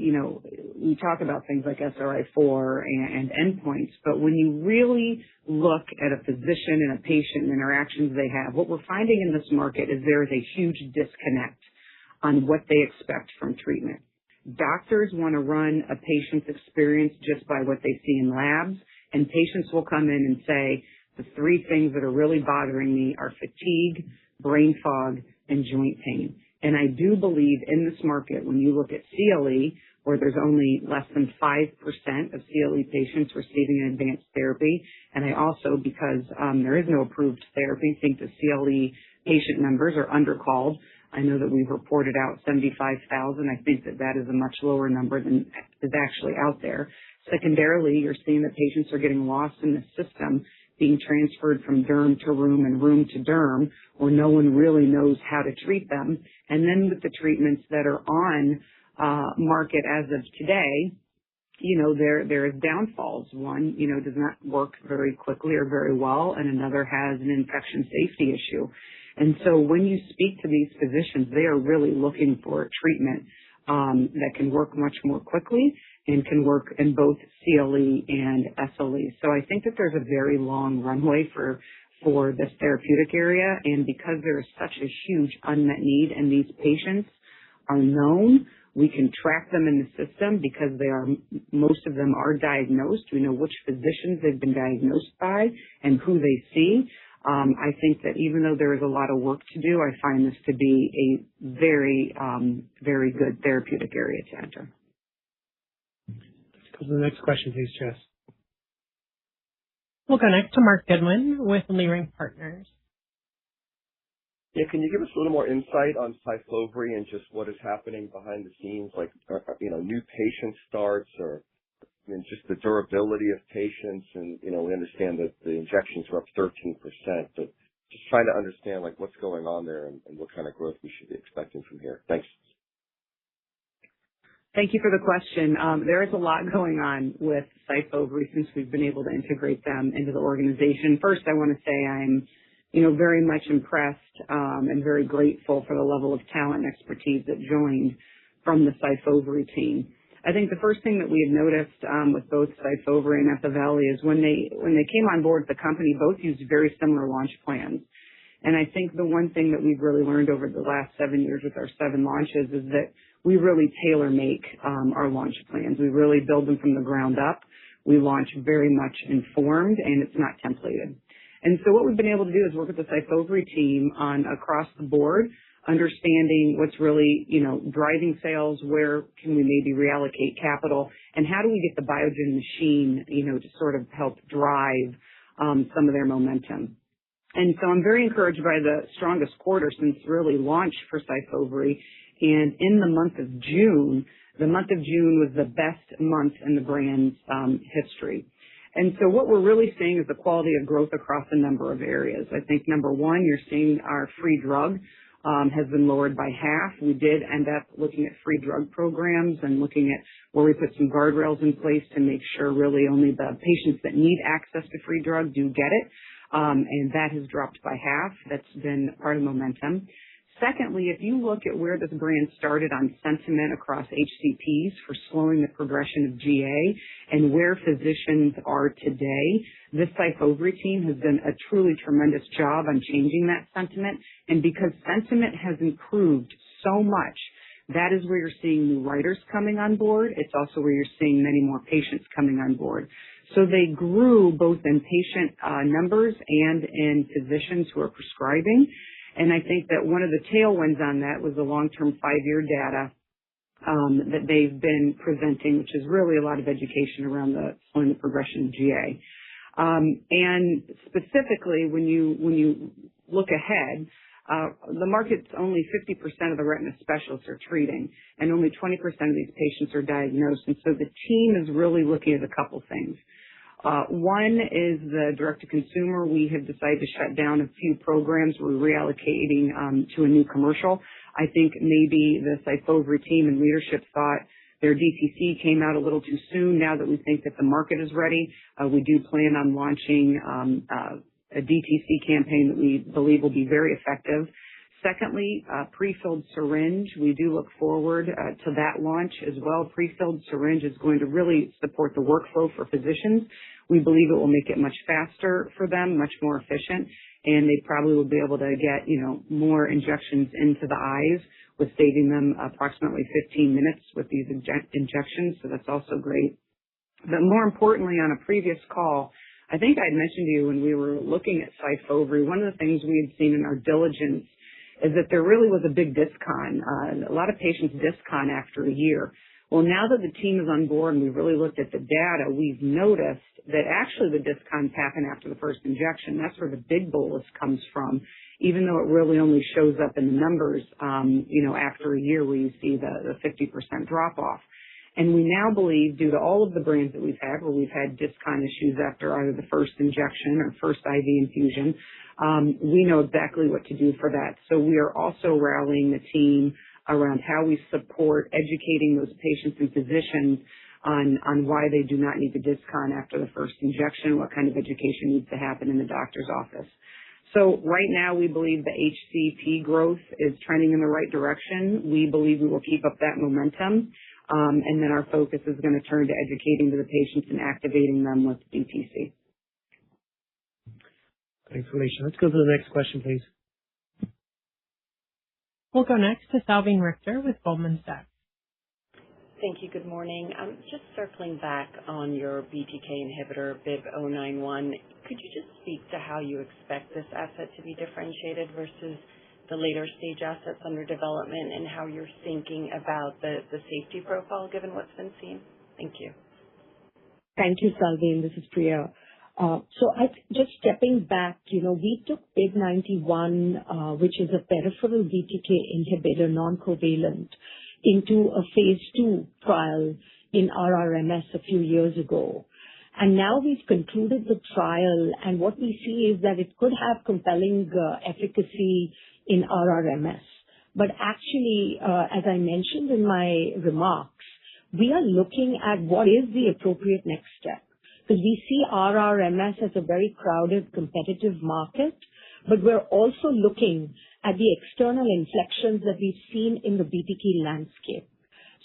Speaker 7: we talk about things like SRI-4 and endpoints, but when you really look at a physician and a patient and interactions they have, what we're finding in this market is there is a huge disconnect on what they expect from treatment. Doctors want to run a patient's experience just by what they see in labs, and patients will come in and say, the three things that are really bothering me are fatigue, brain fog, and joint pain. And I do believe in this market, when you look at CLE, where there's only less than 5% of CLE patients receiving an advanced therapy, and I also, because there is no approved therapy, think the CLE patient numbers are undercalled. I know that we've reported out 75,000. I think that is a much lower number than is actually out there. Secondarily, you're seeing that patients are getting lost in the system, being transferred from derm to room and room to derm, where no one really knows how to treat them. And then with the treatments that are on market as of today, there is downfalls. One, does not work very quickly or very well, and another has an infection safety issue. And so when you speak to these physicians, they are really looking for a treatment that can work much more quickly and can work in both CLE and SLE. So I think that there's a very long runway for this therapeutic area, and because there is such a huge unmet need and these patients are known, we can track them in the system because most of them are diagnosed. We know which physicians they've been diagnosed by and who they see. I think that even though there is a lot of work to do, I find this to be a very, very good therapeutic area to enter.
Speaker 2: Let's go to the next question, please, Jess.
Speaker 1: We'll go next to Mark Goodwin with Leerink Partners.
Speaker 9: Yeah, can you give us a little more insight on Syfovre and just what is happening behind the scenes, like new patient starts or just the durability of patients? And we understand that the injections were up 13%, but just trying to understand what's going on there and what kind of growth we should be expecting from here. Thanks.
Speaker 7: Thank you for the question. There is a lot going on with Syfovre since we've been able to integrate them into the organization. First, I want to say I'm, very much impressed and very grateful for the level of talent and expertise that joined from the Syfovre team. I think the first thing that we have noticed with both Syfovre and Empaveli is when they came on board the company, both used very similar launch plans. And I think the one thing that we've really learned over the last 7 years with our 7 launches is that we really tailor make our launch plans. We really build them from the ground up. We launch very much informed, and it's not templated. And so what we've been able to do is work with the Syfovre team on across the board, understanding what's really, driving sales, where can we maybe reallocate capital, and how do we get the Biogen machine, to sort of help drive some of their momentum. And so I'm very encouraged by the strongest quarter since really launch for Syfovre. And in the month of June was the best month in the brand's history. And so what we're really seeing is the quality of growth across a number of areas. I think number one, you're seeing our free drug has been lowered by half. We did end up looking at free drug programs and looking at where we put some guardrails in place to make sure really only the patients that need access to free drug do get it. And that has dropped by half. That's been part of momentum. Secondly, if you look at where this brand started on sentiment across HCPs for slowing the progression of GA and where physicians are today, this Syfovre team has done a truly tremendous job on changing that sentiment. And because sentiment has improved so much, that is where you're seeing new writers coming on board. It's also where you're seeing many more patients coming on board. So they grew both in patient numbers and in physicians who are prescribing. And I think that one of the tailwinds on that was the long-term 5-year data that they've been presenting, which is really a lot of education around the slowing the progression of GA. And specifically, when you look ahead, the market's only 50% of the retina specialists are treating, and only 20% of these patients are diagnosed. And so the team is really looking at a couple things. One is the direct-to-consumer. We have decided to shut down a few programs. We're reallocating to a new commercial. I think maybe the Syfovre team and leadership thought their DTC came out a little too soon. Now that we think that the market is ready, we do plan on launching a DTC campaign that we believe will be very effective. Secondly, prefilled syringe. We do look forward to that launch as well. Prefilled syringe is going to really support the workflow for physicians. We believe it will make it much faster for them, much more efficient, and they probably will be able to get, more injections into the eyes with saving them approximately 15 minutes with these injections. So that's also great. But more importantly, on a previous call, I think I mentioned to you when we were looking at Syfovre, one of the things we had seen in our diligence is that there really was a big discon. A lot of patients discon after a year. Well, now that the team is on board and we've really looked at the data, we've noticed that actually the discons happen after the first injection. That's where the big bolus comes from, even though it really only shows up in the numbers, after a year where you see the 50% drop off. And we now believe, due to all of the brands that we've had, where we've had discon issues after either the first injection or first IV infusion, we know exactly what to do for that. So we are also rallying the team around how we support educating those patients and physicians on why they do not need to discon after the first injection, what kind of education needs to happen in the doctor's office. So right now we believe the HCP growth is trending in the right direction. We believe we will keep up that momentum. And then our focus is going to turn to educating to the patients and activating them with DTC.
Speaker 2: Thanks, Alicia. Let's go to the next question, please.
Speaker 1: We'll go next to Salveen Richter with Goldman Sachs.
Speaker 10: Thank you. Good morning. Just circling back on your BTK inhibitor, BIIB091, could you just speak to how you expect this asset to be differentiated versus the later stage assets under development and how you're thinking about the safety profile given what's been seen? Thank you.
Speaker 4: Thank you, Salveen. This is Priya. So just stepping back, we took BIIB091, which is a peripheral BTK inhibitor, non-covalent, into a phase 2 trial in RRMS a few years ago. And now we've concluded the trial, and what we see is that it could have compelling efficacy in RRMS. But actually, as I mentioned in my remarks, we are looking at what is the appropriate next step. Because we see RRMS as a very crowded, competitive market, but we're also looking at the external inflections that we've seen in the BTK landscape.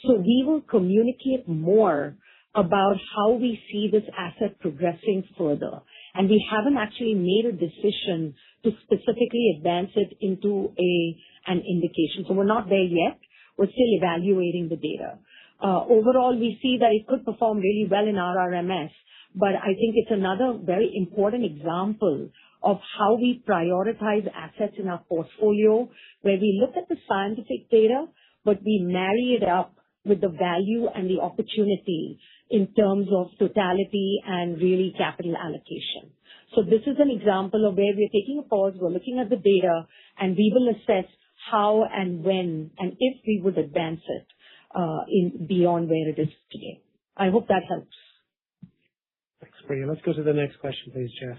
Speaker 4: So we will communicate more about how we see this asset progressing further. And we haven't actually made a decision to specifically advance it into an indication. So we're not there yet. We're still evaluating the data. Overall, we see that it could perform really well in RRMS, but I think it's another very important example of how we prioritize assets in our portfolio, where we look at the scientific data, but we marry it up with the value and the opportunity in terms of totality and really capital allocation. So this is an example of where we're taking a pause, we're looking at the data, and we will assess how and when and if we would advance it beyond where it is today. I hope that helps.
Speaker 2: Thanks, Priya. Let's go to the next question, please, Jess.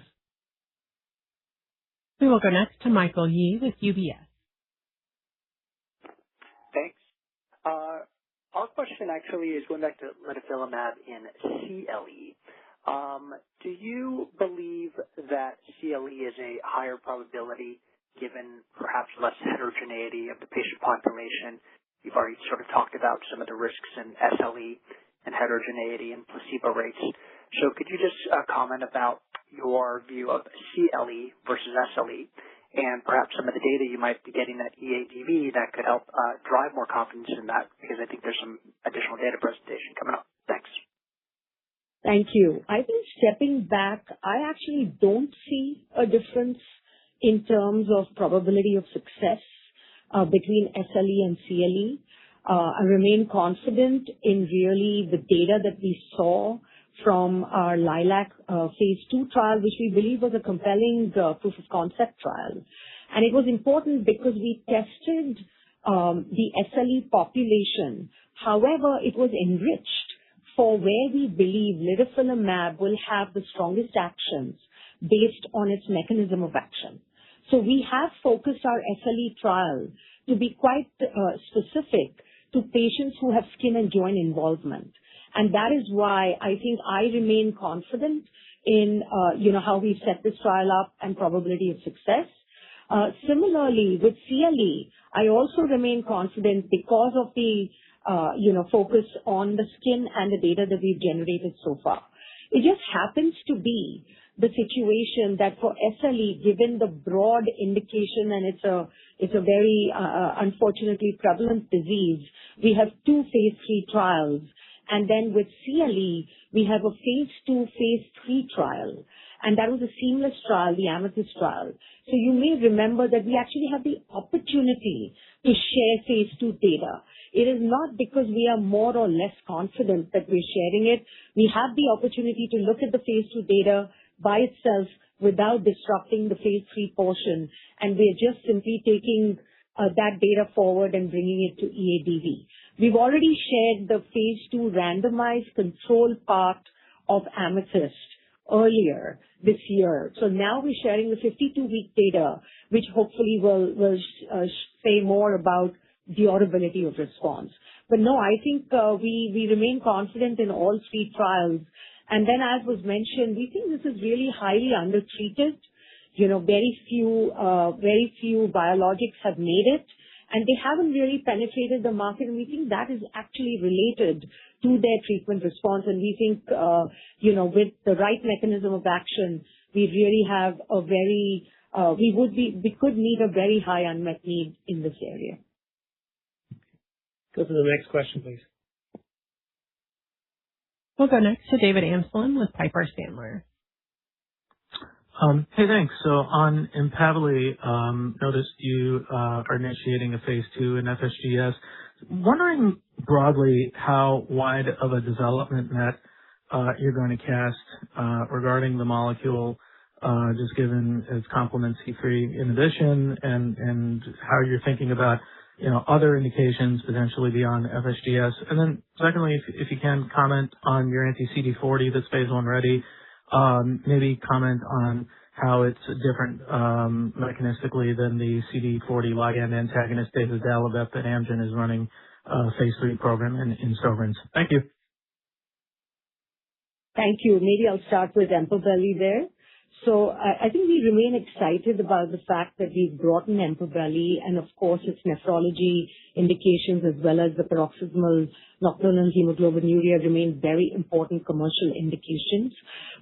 Speaker 1: We will go next to Michael Yee with UBS.
Speaker 11: Thanks. Our question actually is going back to litifilimab in CLE. Do you believe that CLE is a higher probability given perhaps less heterogeneity of the patient population? You've already sort of talked about some of the risks in SLE and heterogeneity and placebo rates. So could you just comment about your view of CLE versus SLE and perhaps some of the data you might be getting at EADV that could help drive more confidence in that, because I think there's some additional data presentation coming up. Thanks.
Speaker 4: Thank you. I think stepping back, I actually don't see a difference in terms of probability of success between SLE and CLE. I remain confident in really the data that we saw from our LILAC phase 2 trial, which we believe was a compelling proof of concept trial. And it was important because we tested the SLE population. However, it was enriched for where we believe litifilimab will have the strongest actions based on its mechanism of action. So we have focused our SLE trial to be quite specific to patients who have skin and joint involvement. And that is why I think I remain confident in, how we've set this trial up and probability of success. Similarly, with CLE, I also remain confident because of the, focus on the skin and the data that we've generated so far. It just happens to be the situation that for SLE, given the broad indication and it's a very, unfortunately prevalent disease, we have 2 phase 3 trials. And then with CLE, we have a phase 2, phase 3 trial. And that was a seamless trial, the Amethyst trial. So you may remember that we actually have the opportunity to share phase 2 data. It is not because we are more or less confident that we're sharing it. We have the opportunity to look at the phase 2 data by itself without disrupting the phase 3 portion. And we're just simply taking that data forward and bringing it to EADV. We've already shared the phase 2 randomized control part of Amethyst earlier this year. So now we're sharing the 52-week data, which hopefully will say more about durability of response. But no, I think we remain confident in all 3 trials. And then, as was mentioned, we think this is really highly undertreated. Very few biologics have made it, and they haven't really penetrated the market. And we think that is actually related to their treatment response. And we think, with the right mechanism of action, we really have we could meet a very high unmet need in this area.
Speaker 2: Go to the next question, please.
Speaker 1: We'll go next to David Amsellem with Piper Sandler.
Speaker 12: Hey, thanks. So on Empaveli, noticed you are initiating a phase 2 in FSGS. Wondering broadly how wide of a development net you're going to cast regarding the molecule, just given its complement C3 inhibition, and how you're thinking about other indications potentially beyond FSGS. And then secondly, if you can comment on your anti-CD40 that's phase 1 ready, maybe comment on how it's different mechanistically than the CD40 ligand antagonist dazodalibep that Amgen is running a phase 3 program in Sjogren's. Thank you.
Speaker 4: Thank you. Maybe I'll start with Empaveli there. So I think we remain excited about the fact that we've brought in Empaveli and, of course, its nephrology indications as well as the paroxysmal nocturnal hemoglobinuria remain very important commercial indications.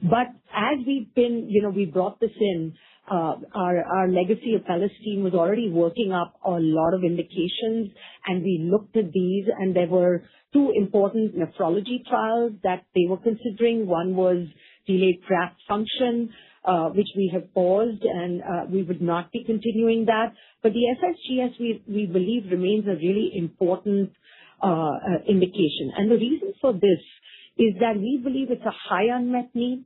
Speaker 4: But as we brought this in, our legacy Apellis team was already working up a lot of indications, and we looked at these, and there were 2 important nephrology trials that they were considering. One was delayed graft function, which we have paused, and we would not be continuing that. But the FSGS, we believe, remains a really important indication. And the reason for this is that we believe it's a high unmet need.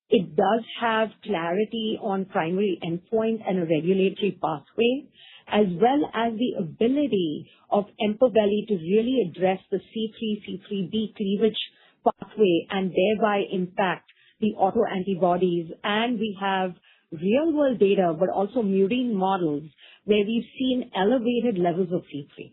Speaker 4: It does have clarity on primary endpoint and a regulatory pathway, as well as the ability of Empaveli to really address the C3, C3b cleavage pathway and thereby impact the autoantibodies. And we have real-world data, but also murine models where we've seen elevated levels of C3.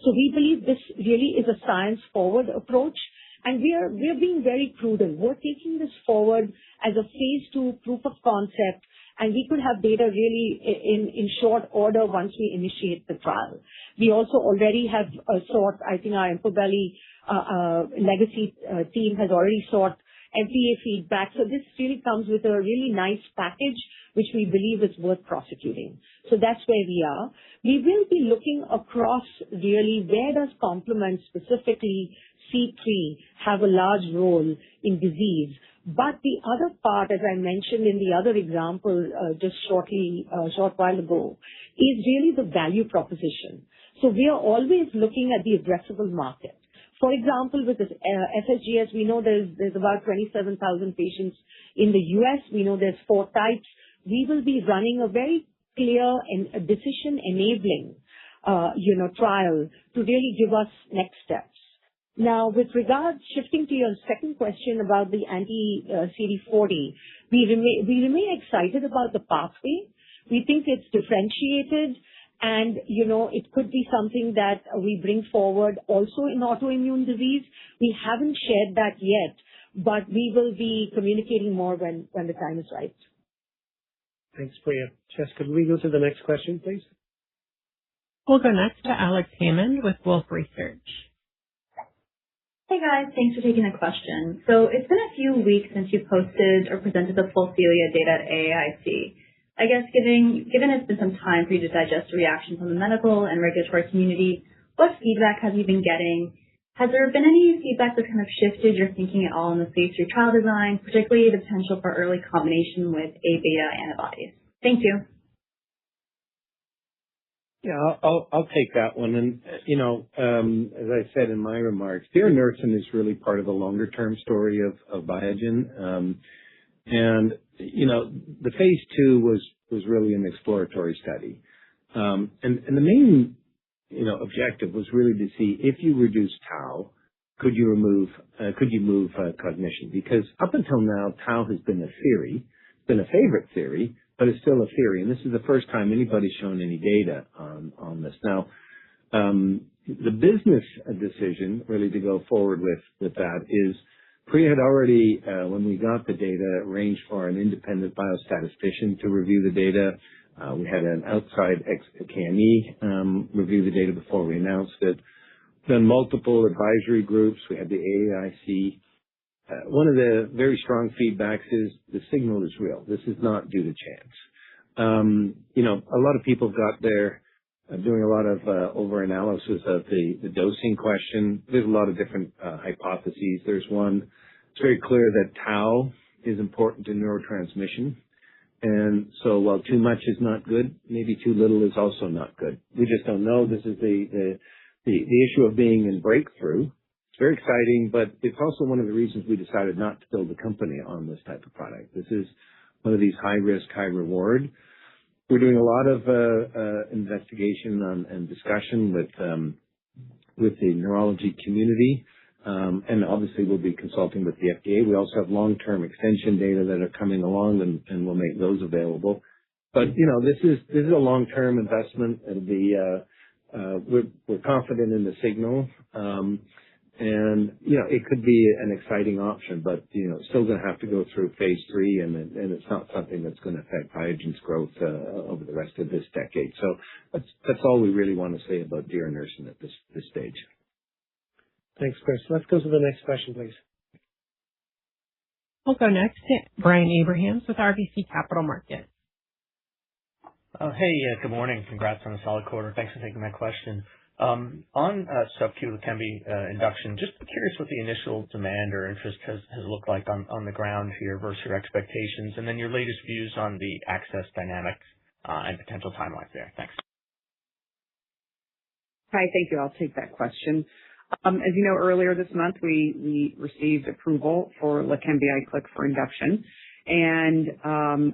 Speaker 4: So we believe this really is a science-forward approach, and we are being very prudent. We're taking this forward as a phase 2 proof of concept, and we could have data really in short order once we initiate the trial. We also already have I think our Empaveli legacy team has already sought FDA feedback. So this really comes with a really nice package, which we believe is worth prosecuting. So that's where we are. We will be looking across really where does complement, specifically C3, have a large role in disease. But the other part, as I mentioned in the other example just short while ago, is really the value proposition. So we are always looking at the addressable market. For example, with this FSGS, we know there's about 27,000 patients in the U.S. We know there's 4 types. We will be running a very clear and decision-enabling, trial to really give us next steps. Now, with regards, shifting to your second question about the anti-CD40, we remain excited about the pathway. We think it's differentiated, and, it could be something that we bring forward also in autoimmune disease. We haven't shared that yet, but we will be communicating more when the time is right.
Speaker 2: Thanks, Priya. Jess, could we go to the next question, please?
Speaker 1: We'll go next to Alex Hammond with Wolfe Research.
Speaker 13: Hey guys, thanks for taking the question. So it's been a few weeks since you posted or presented the full Celia data at AAIC. I guess given it's been some time for you to digest the reaction from the medical and regulatory community, what feedback have you been getting? Has there been any feedback that kind of shifted your thinking at all in the phase 3 trial design, particularly the potential for early combination with A-beta antibodies? Thank you.
Speaker 3: Yeah, I'll take that one. And, as I said in my remarks, diranersen is really part of the longer term story of Biogen. And, the phase 2 was really an exploratory study. And the main, objective was really to see if you reduce tau, could you move cognition? Because up until now, tau has been a theory, been a favorite theory, but it's still a theory. And this is the first time anybody's shown any data on this. Now, the business decision really to go forward with that is Priya had already, when we got the data, arranged for an independent biostatistician to review the data. We had an outside KME review the data before we announced it. Then multiple advisory groups. We had the AAIC. One of the very strong feedbacks is the signal is real. This is not due to chance. A lot of people got there doing a lot of over-analysis of the dosing question. There's a lot of different hypotheses. There's one, it's very clear that tau is important to neurotransmission. And so while too much is not good, maybe too little is also not good. We just don't know. This is the issue of being in breakthrough. It's very exciting, but it's also one of the reasons we decided not to build a company on this type of product. This is one of these high risk, high reward. We're doing a lot of investigation and discussion with the neurology community, and obviously we'll be consulting with the FDA. We also have long-term extension data that are coming along, and we'll make those available. But this is a long-term investment. It'll be we're confident in the signal, and it could be an exciting option, but still going to have to go through phase 3, and it's not something that's going to affect Biogen's growth over the rest of this decade. So that's all we really want to say about diranersen at this stage.
Speaker 2: Thanks, Chris. Let's go to the next question, please.
Speaker 1: We'll go next to Brian Abrahams with RBC Capital Markets.
Speaker 14: Good morning. Congrats on a solid quarter. Thanks for taking my question. On sub-Q Leqembi induction, just curious what the initial demand or interest has looked like on the ground here versus your expectations, and then your latest views on the access dynamics and potential timelines there. Thanks.
Speaker 7: Hi, thank you. I'll take that question. As you know, earlier this month, we received approval for Leqembi IQLIK for induction, and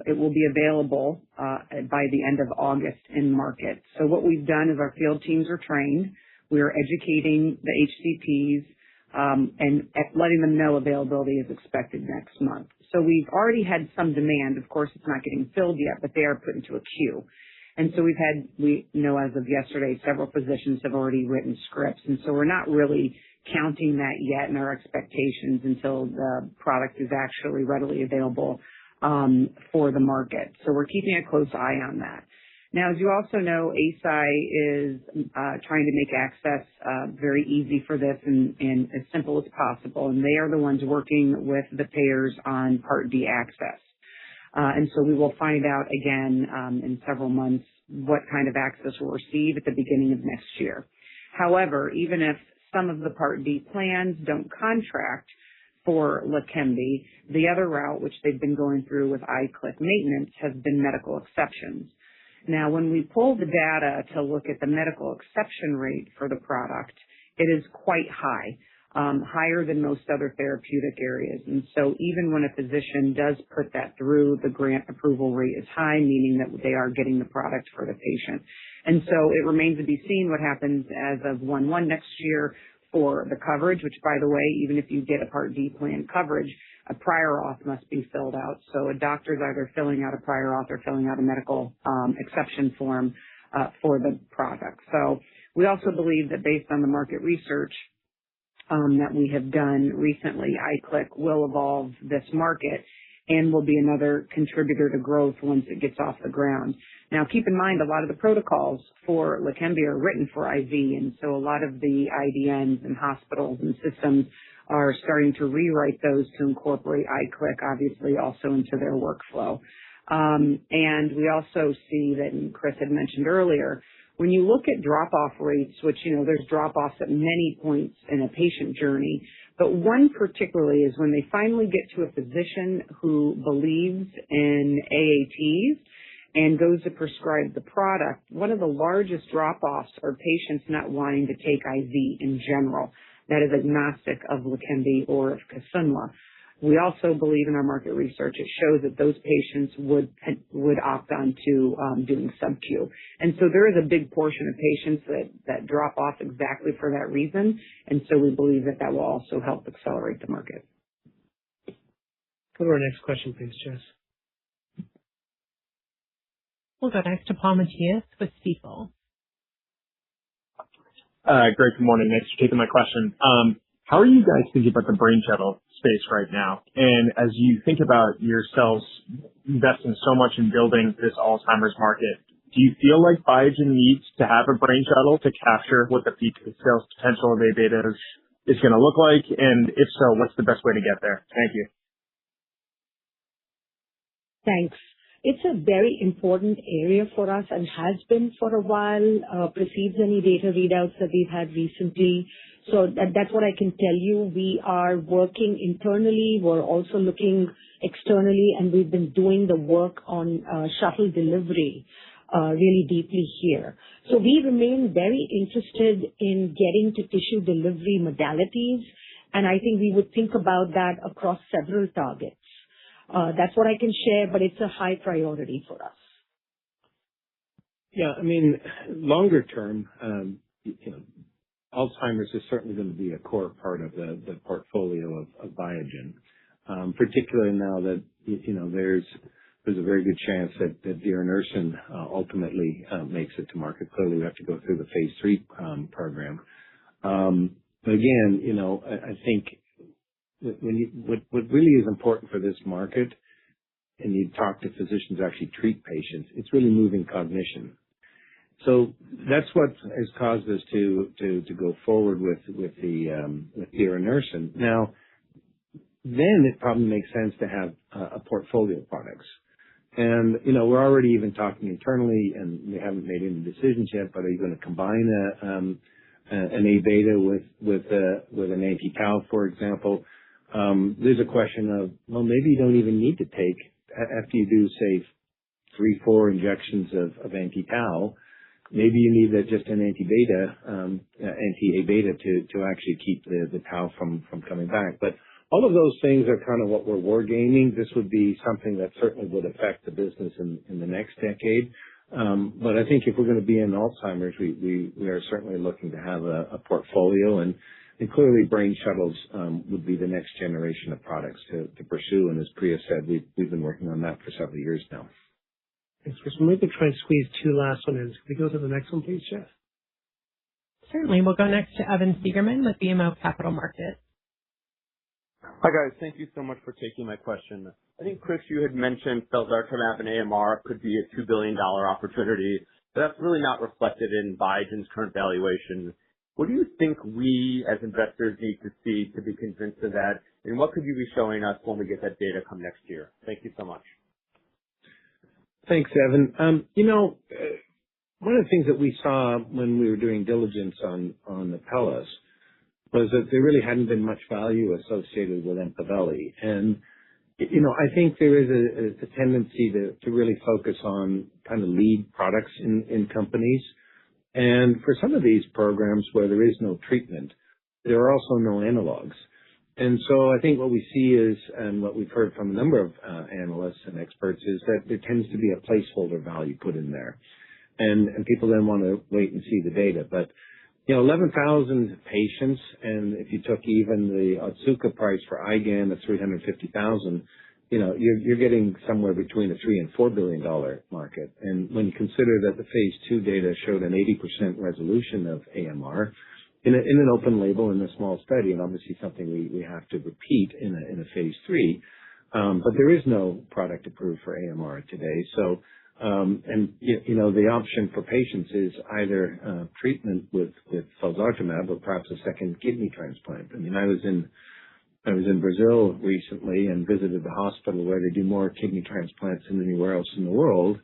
Speaker 7: it will be available by the end of August in market. So what we've done is our field teams are trained. We are educating the HCPs and letting them know availability is expected next month. So we've already had some demand. Of course, it's not getting filled yet, but they are put into a queue. And so we know as of yesterday, several physicians have already written scripts. And so we're not really counting that yet in our expectations until the product is actually readily available for the market. So we're keeping a close eye on that. Now, as you also know, ASI is trying to make access very easy for this and as simple as possible. And they are the ones working with the payers on Part D access. And so we will find out again in several months what kind of access we'll receive at the beginning of next year. However, even if some of the Part D plans don't contract for Leqembi, the other route, which they've been going through with IQLIK maintenance, has been medical exceptions. Now, when we pull the data to look at the medical exception rate for the product, it is quite high. Higher than most other therapeutic areas. And so even when a physician does put that through, the grant approval rate is high, meaning that they are getting the product for the patient. And so it remains to be seen what happens as of 1/1 next year for the coverage, which, by the way, even if you get a Part D plan coverage, a prior auth must be filled out. So a doctor's either filling out a prior auth or filling out a medical exception form for the product. So we also believe that based on the market research that we have done recently, iClick will evolve this market and will be another contributor to growth once it gets off the ground. Now, keep in mind, a lot of the protocols for Leqembi are written for IV, and so a lot of the IDNs and hospitals and systems are starting to rewrite those to incorporate iClick, obviously, also into their workflow. And we also see that, and Chris had mentioned earlier, when you look at drop-off rates, which, there's drop-offs at many points in a patient journey, but one particularly is when they finally get to a physician who believes in AATs and goes to prescribe the product, one of the largest drop-offs are patients not wanting to take IV in general. That is agnostic of Leqembi or of Kisunla. We also believe in our market research, it shows that those patients would opt on to doing sub-Q. And so there is a big portion of patients that drop off exactly for that reason. And so we believe that will also help accelerate the market.
Speaker 2: Go to our next question, please, Jess.
Speaker 1: We'll go next to Paul Mattias with Stifel.
Speaker 15: Great. Good morning. Thanks for taking my question. How are you guys thinking about the brain shuttle space right now? And as you think about yourselves investing so much in building this Alzheimer's market, do you feel like Biogen needs to have a brain shuttle to capture what the peak sales potential of A-beta is going to look like? And if so, what's the best way to get there? Thank you.
Speaker 4: Thanks. It's a very important area for us and has been for a while, precedes any data readouts that we've had recently. So that's what I can tell you. We are working internally. We're also looking externally, and we've been doing the work on shuttle delivery really deeply here. So we remain very interested in getting to tissue delivery modalities, and I think we would think about that across several targets. That's what I can share, but it's a high priority for us.
Speaker 3: Yeah, longer term, Alzheimer's is certainly going to be a core part of the portfolio of Biogen, particularly now that there's a very good chance that diranersen ultimately makes it to market. Clearly, we have to go through the phase 3 program. But again, I think what really is important for this market, and you talk to physicians who actually treat patients, it's really moving cognition. So that's what has caused us to go forward with diranersen. Now, then it probably makes sense to have a portfolio of products. And, we're already even talking internally, and we haven't made any decisions yet, but are you going to combine an A-beta with an anti-tau, for example? There's a question of, well, maybe you don't even need to take, after you do, say, 3-4 injections of anti-tau, maybe you need just an anti-A-beta to actually keep the tau from coming back. But all of those things are kind of what we're wargaming. This would be something that certainly would affect the business in the next decade. But I think if we're going to be in Alzheimer's, we are certainly looking to have a portfolio, and clearly brain shuttles would be the next generation of products to pursue. And as Priya said, we've been working on that for several years now.
Speaker 2: Thanks, Chris. We'll maybe try and squeeze two last ones in. Can we go to the next one, please, Jeff?
Speaker 1: Certainly. We'll go next to Evan Seigerman with BMO Capital Markets.
Speaker 16: Hi, guys. Thank you so much for taking my question. I think, Chris, you had mentioned felzartamab and AMR could be a $2 billion opportunity, but that's really not reflected in Biogen's current valuation. What do you think we as investors need to see to be convinced of that, and what could you be showing us when we get that data come next year? Thank you so much.
Speaker 3: Thanks, Evan. One of the things that we saw when we were doing diligence on Apellis was that there really hadn't been much value associated with Empaveli. And, I think there is a tendency to really focus on kind of lead products in companies. And for some of these programs where there is no treatment, there are also no analogs. And so I think what we see is, and what we've heard from a number of analysts and experts, is that there tends to be a placeholder value put in there. And people then want to wait and see the data. But 11,000 patients, and if you took even the Otsuka price for IgAN of $350,000, you're getting somewhere between a $3 and $4 billion market. And when you consider that the phase 2 data showed an 80% resolution of AMR in an open label in a small study, and obviously something we have to repeat in a phase 3, but there is no product approved for AMR today. So, the option for patients is either treatment with felzartamab or perhaps a second kidney transplant. I mean, I was in Brazil recently and visited the hospital where they do more kidney transplants than anywhere else in the world.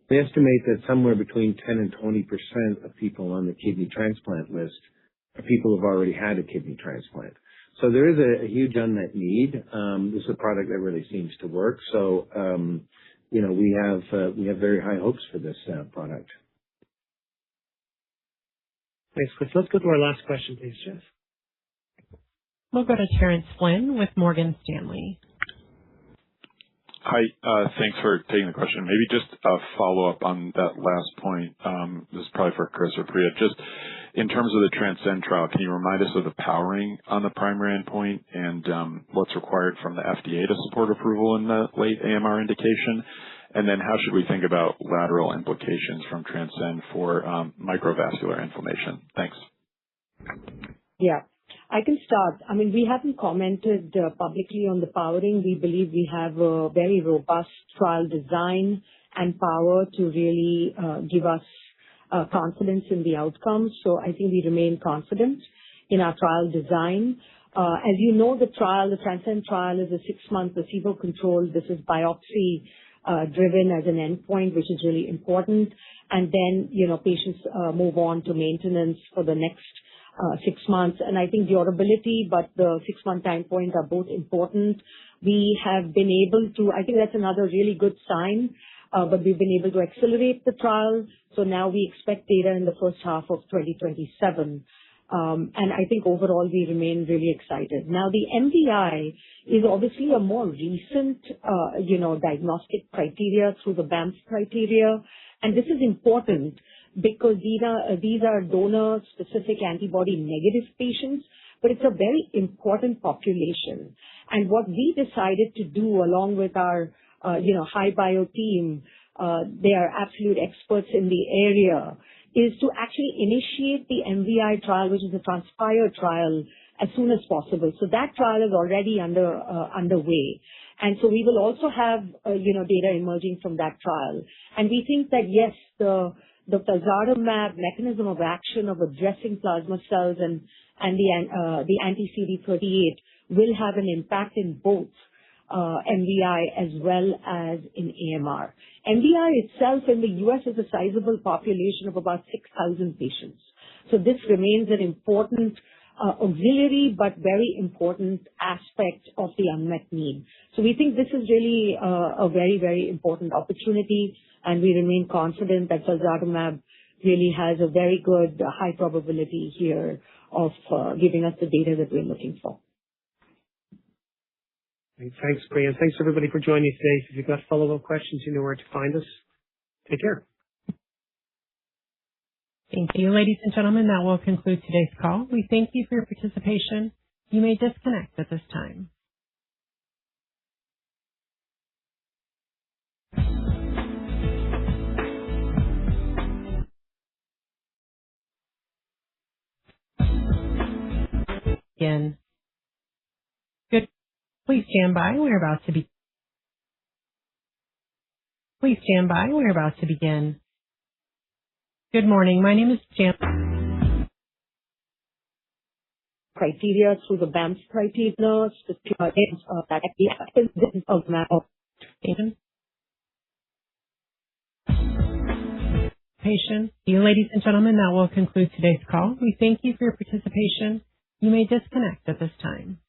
Speaker 3: They estimate that somewhere between 10 and 20% of people on the kidney transplant list are people who've already had a kidney transplant. So there is a huge unmet need. This is a product that really seems to work. So, we have very high hopes for this product.
Speaker 2: Thanks, Chris. Let's go to our last question, please, Jess.
Speaker 1: We'll go to Terrence Flynn with Morgan Stanley.
Speaker 17: Hi, thanks for taking the question. Maybe just a follow-up on that last point. This is probably for Chris or Priya. Just in terms of the Transcend trial, can you remind us of the powering on the primary endpoint and what's required from the FDA to support approval in the late AMR indication? And then how should we think about lateral implications from Transcend for microvascular inflammation? Thanks.
Speaker 4: Yeah. I can start. I mean, we haven't commented publicly on the powering. We believe we have a very robust trial design and power to really give us confidence in the outcomes. So I think we remain confident in our trial design. As you know, the Transcend trial is a 6-month placebo-controlled. This is biopsy driven as an endpoint, which is really important. And then, patients move on to maintenance for the next 6 months. And I think durability, but the 6-month time point are both important. We have been able to, I think that's another really good sign, but we've been able to accelerate the trial. So now we expect data in the first half of 2027. And I think overall we remain really excited. Now the MDI is obviously a more recent, diagnostic criteria through the BAMF criteria. And this is important because these are donor-specific antibody-negative patients, but it's a very important population. And what we decided to do along with our, HiBio team, they are absolute experts in the area, is to actually initiate the MVI trial, which is a Transpire trial, as soon as possible. So that trial is already underway. And so we will also have, data emerging from that trial. And we think that, yes, the felzartamab mechanism of action of addressing plasma cells and the anti-CD38 will have an impact in both MVI as well as in AMR. MVI itself in the U.S. is a sizable population of about 6,000 patients. So this remains an important auxiliary but very important aspect of the unmet need. So we think this is really a very, very important opportunity, and we remain confident that felzartamab really has a very good high probability here of giving us the data that we're looking for.
Speaker 2: Thanks, Priya. Thanks, everybody, for joining us today. If you've got follow-up questions, you know where to find us. Take care.
Speaker 1: Thank you. Ladies and gentlemen, that will conclude today's call. We thank you for your participation. You may disconnect at this time. Again. Good. Please stand by. We're about to begin. Good morning. My name is Jan.
Speaker 4: Criteria through the BAMF criteria,
Speaker 1: Patient. Ladies and gentlemen, that will conclude today's call. We thank you for your participation. You may disconnect at this time.